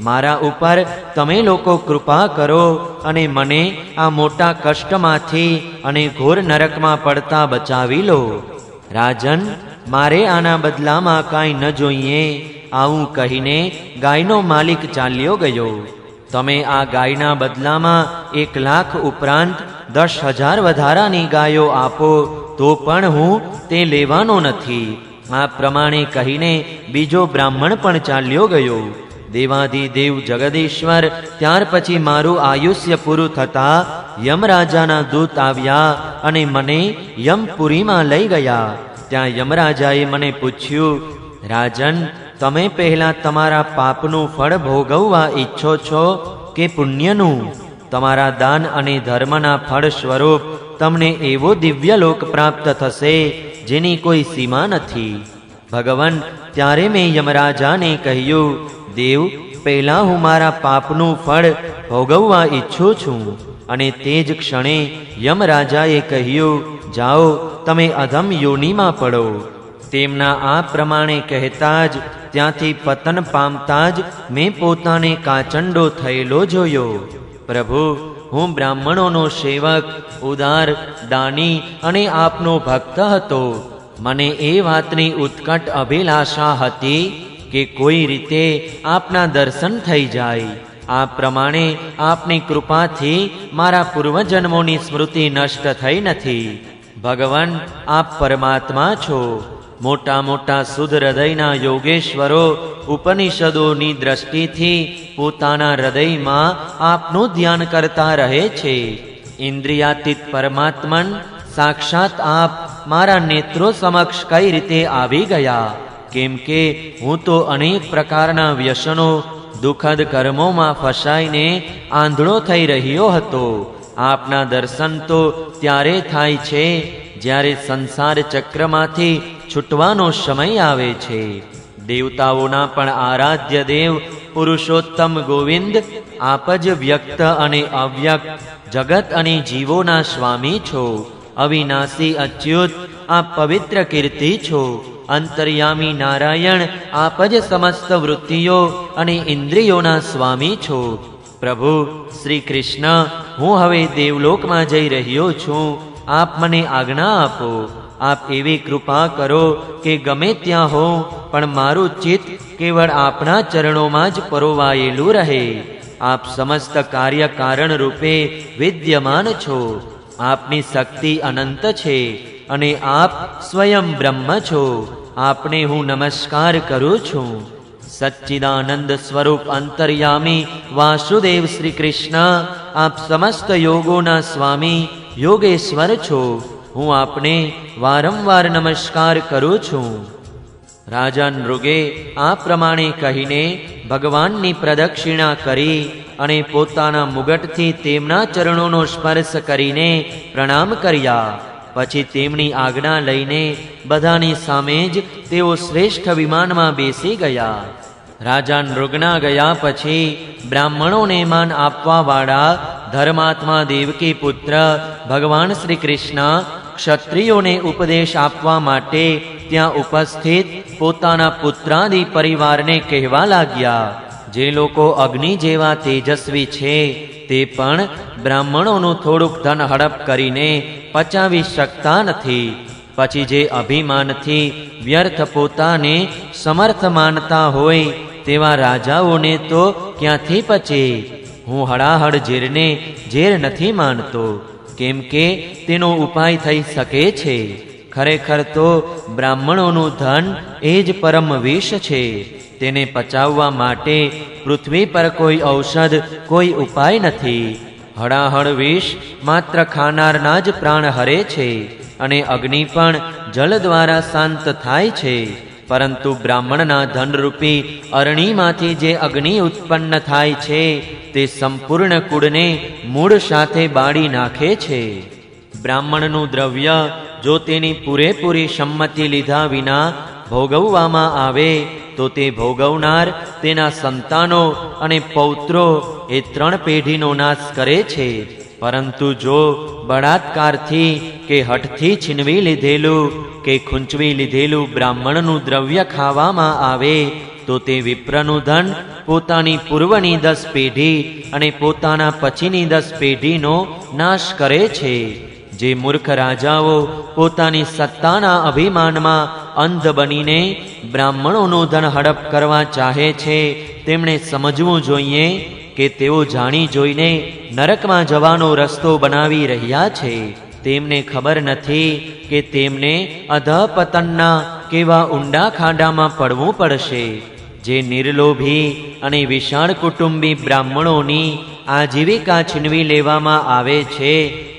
મારા ઉપર તમે લોકો કૃપા કરો અને મને આ મોટા કષ્ટમાંથી અને ઘોર નરકમાં પડતા બચાવી લો. રાજન, મારે આના બદલામાં કાંઈ ન જોઈએ. આવું કહીને ગાયનો માલિક ચાલ્યો ગયો. તમે આ ગાયના બદલામાં 1,00,000 ઉપરાંત 10,000 વધારાની ગાયો આપો તો પણ હું તે લેવાનો નથી. આ પ્રમાણે કહીને બીજો બ્રાહ્મણ પણ ચાલ્યો ગયો. દેવાધિદેવ જગદીશ્વર ત્યાર પછી મારું આયુષ્ય પૂરું થતાં યમરાજાના દૂત આવ્યા અને મને યમપુરીમાં લઈ ગયા. ત્યાં યમરાજાએ મને પૂછ્યું, રાજન, તમે પહેલા તમારા પાપનું ફળ ભોગવવા ઈચ્છો છો કે પુણ્યનું? તમારા દાન અને ધર્મના ફળ સ્વરૂપ તમને એવો દિવ્યલોક પ્રાપ્ત થશે જેની કોઈ સીમા નથી. ભગવાન, ત્યારે મેં યમરાજાને કહ્યું, દેવ, પહેલા હું મારા પાપનું ફળ ભોગવવા ઈચ્છું છું. અને તે જ ક્ષણે યમરાજાએ કહ્યું, જાઓ, તમે અધમ યોનિમાં પડો. તેમના આ પ્રમાણે કહેતા જ ત્યાંથી પતન પામતા જ મેં પોતાને કાચંડો થયેલો જોયો. પ્રભુ, હું બ્રાહ્મણોનો સેવક, ઉદાર, દાની અને આપનો ભક્ત હતો. મને એ વાતની ઉત્કટ અભિલાષા હતી કે કોઈ રીતે આપના દર્શન થઈ જાય. આ પ્રમાણે આપની કૃપાથી મારા પૂર્વજન્મોની સ્મૃતિ નષ્ટ થઈ નથી. ભગવાન, આપ પરમાત્મા છો. મોટા મોટા શુદ્ધ હૃદયના યોગેશ્વરો ઉપનિષદોની દ્રષ્ટિથી પોતાના હૃદયમાં આપનું ધ્યાન કરતા રહે છે. ઇન્દ્રિયાતીત પરમાત્મન સાક્ષાત આપ મારા નેત્રો સમક્ષ કઈ રીતે આવી ગયા? કેમ કે હું તો અનેક પ્રકારના વ્યસનો, દુઃખદ કર્મોમાં ફસાઈને આંધળો થઈ રહ્યો હતો. આપના દર્શન તો ત્યારે થાય છે જ્યારે સંસાર ચક્રમાંથી છૂટવાનો સમય આવે છે. દેવતાઓના પણ આરાધ્ય દેવ પુરુષોત્તમ ગોવિંદ, આપ જ વ્યક્ત અને અવ્યક્ત, જગત અને જીવોના સ્વામી છો. અવિનાશી અચ્યુત, આપ પવિત્ર કીર્તિ છો. અંતર્યામી નારાયણ, આપ જ સમસ્ત વૃત્તિઓ અને ઇન્દ્રિયોના સ્વામી છો. પ્રભુ શ્રી કૃષ્ણ, હું હવે દેવલોકમાં જઈ રહ્યો છું. આપ મને આજ્ઞા આપો. આપ એવી કૃપા કરો કે ગમે ત્યાં હો પણ મારું ચિત્ત કેવળ આપના ચરણોમાં જ પરોવાયેલું રહે. આપ સમસ્ત કાર્ય કારણ રૂપે વિદ્યમાન છો. આપની શક્તિ અનંત છે અને આપ સ્વયં બ્રહ્મ છો. આપને હું નમસ્કાર કરું છું. સચ્ચિદાનંદ સ્વરૂપ અંતર્યામી વાસુદેવ શ્રી કૃષ્ણ, આપ સમસ્ત યોગોના સ્વામી યોગેશ્વર છો. હું આપને વારંવાર નમસ્કાર કરું છું. રાજા નૃગે આ પ્રમાણે કહીને ભગવાનની પ્રદક્ષિણા કરી અને પોતાના મુગટથી તેમના ચરણોનો સ્પર્શ કરીને પ્રણામ કર્યા. પછી તેમની આજ્ઞા લઈને બધાની સામે જ તેઓ શ્રેષ્ઠ વિમાનમાં બેસી ગયા. રાજા નૃગના ગયા પછી બ્રાહ્મણોને માન આપવાવાળા ધર્માત્મા દેવકી પુત્ર ભગવાન શ્રી કૃષ્ણ ક્ષત્રિયોને ઉપદેશ આપવા માટે ત્યાં ઉપસ્થિત પોતાના પુત્રાદિ પરિવારને કહેવા લાગ્યા, જે લોકો અગ્નિ જેવા તેજસ્વી છે તે પણ બ્રાહ્મણોનું થોડુંક ધન હડપ કરીને પચાવી શકતા નથી. પછી જે અભિમાનથી વ્યર્થ પોતાને સમર્થ માનતા હોય તેવા રાજાઓને તો ક્યાંથી પચે. હું હળાહળ ઝેરને ઝેર નથી માનતો, કેમ કે તેનો ઉપાય થઈ શકે છે. ખરેખર તો બ્રાહ્મણોનું ધન એ જ પરમ વિષ છે. તેને પચાવવા માટે પૃથ્વી પર કોઈ ઔષધ, કોઈ ઉપાય નથી. હળાહળ વિષ માત્ર ખાનારના જ પ્રાણ હરે છે, અને અગ્નિ પણ જલ દ્વારા શાંત થાય છે. પરંતુ બ્રાહ્મણના ધનરૂપી અરણીમાંથી જે અગ્નિ ઉત્પન્ન થાય છે તે સંપૂર્ણ કુળને મૂળ સાથે બાળી નાખે છે. બ્રાહ્મણનું દ્રવ્ય જો તેની પૂરેપૂરી સંમતિ લીધા વિના ભોગવવામાં આવે તો તે ભોગવનાર, તેના સંતાનો અને પૌત્રો એ 3 પેઢીનો નાશ કરે છે. પરંતુ જો બળાત્કારથી કે હઠથી છીનવી લીધેલું કે ખૂંચવી લીધેલું બ્રાહ્મણનું દ્રવ્ય ખાવામાં આવે તો તે વિપ્રનું ધન પોતાની પૂર્વની 10 પેઢી અને પોતાના પછીની 10 પેઢીનો નાશ કરે છે. જે મૂર્ખ રાજાઓ પોતાની સત્તાના અભિમાનમાં અંધ બનીને બ્રાહ્મણોનું ધન હડપ કરવા ચાહે છે, તેમણે સમજવું જોઈએ કે તેઓ જાણી જોઈને નરકમાં જવાનો રસ્તો બનાવી રહ્યા છે. તેમને ખબર નથી કે તેમને અધઃપતનના કેવા ઊંડા ખાડામાં પડવું પડશે. જે નિર્લોભી અને વિશાળ કુટુંબી બ્રાહ્મણોની આજીવિકા છીનવી લેવામાં આવે છે,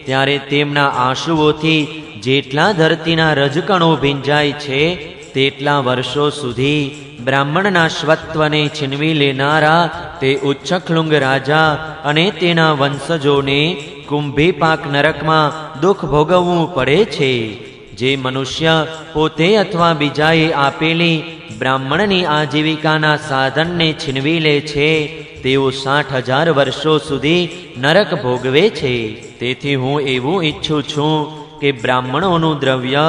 ત્યારે તેમના આંસુઓથી જેટલા ધરતીના રજકણો ભીંજાય છે તેટલા વર્ષો સુધી બ્રાહ્મણના સ્વત્વને છીનવી લેનારા તે ઉચ્ચખલુંગ રાજા અને તેના વંશજોને કુંભીપાક નરકમાં દુઃખ ભોગવવું પડે છે. જે મનુષ્ય પોતે અથવા બીજાએ આપેલી બ્રાહ્મણની આજીવિકાના સાધનને છીનવી લે છે તેઓ 60,000 વર્ષો સુધી નરક ભોગવે છે. તેથી હું એવું ઈચ્છું છું કે બ્રાહ્મણોનું દ્રવ્ય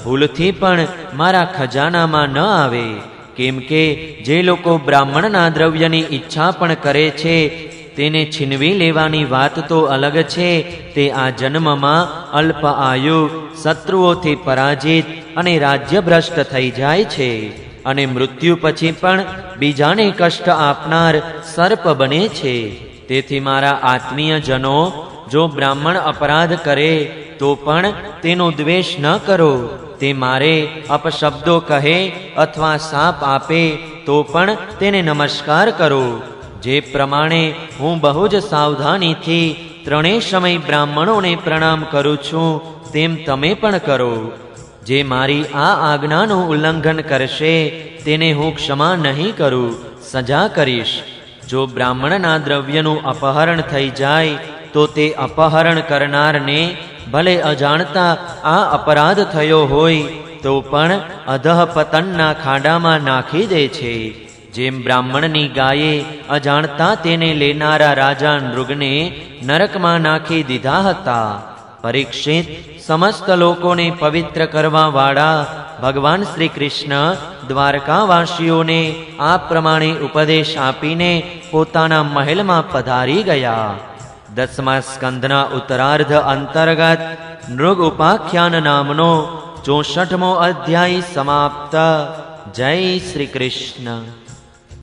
ભૂલથી પણ મારા ખજાનામાં ન આવે, કેમ કે જે લોકો બ્રાહ્મણના દ્રવ્યની ઈચ્છા પણ કરે છે તેને છીનવી લેવાની વાત તો અલગ છે, તે આ જન્મમાં અલ્પ આયુ, શત્રુઓથી પરાજિત અને રાજ્યભ્રષ્ટ થઈ જાય છે, અને મૃત્યુ પછી પણ બીજાને કષ્ટ આપનાર સર્પ બને છે. તેથી મારા આત્મીયજનો, જો બ્રાહ્મણ અપરાધ કરે તો પણ તેનો દ્વેષ ન કરો. તે મારે અપશબ્દો કહે અથવા શાપ આપે તો પણ તેને નમસ્કાર કરો. જે પ્રમાણે હું બહુ જ સાવધાનીથી 3 સમય બ્રાહ્મણોને પ્રણામ કરું છું તેમ તમે પણ કરો. જે મારી આ આજ્ઞાનું ઉલ્લંઘન કરશે તેને હું ક્ષમા નહીં કરું, સજા કરીશ. જો બ્રાહ્મણના દ્રવ્યનું અપહરણ થઈ જાય તો તે અપહરણ કરનારને ભલે અજાણતા આ અપરાધ થયો હોય તો પણ અધઃપતનના ખાડામાં નાખી દે છે. જેમ બ્રાહ્મણની ગાયે અજાણતા તેને લેનારા રાજા નૃગને નરકમાં નાખી દીધા હતા. પરીક્ષિત, સમસ્ત લોકોને પવિત્ર કરવા વાળા ભગવાન શ્રી કૃષ્ણ દ્વારકાવાસીઓને આ પ્રમાણે ઉપદેશ આપીને પોતાના મહેલમાં પધારી ગયા. 10મા સ્કંધના ઉત્તરાર્ધ અંતર્ગત નૃગ ઉપાખ્યાન નામનો 64મો અધ્યાય સમાપ્ત. જય શ્રી કૃષ્ણ.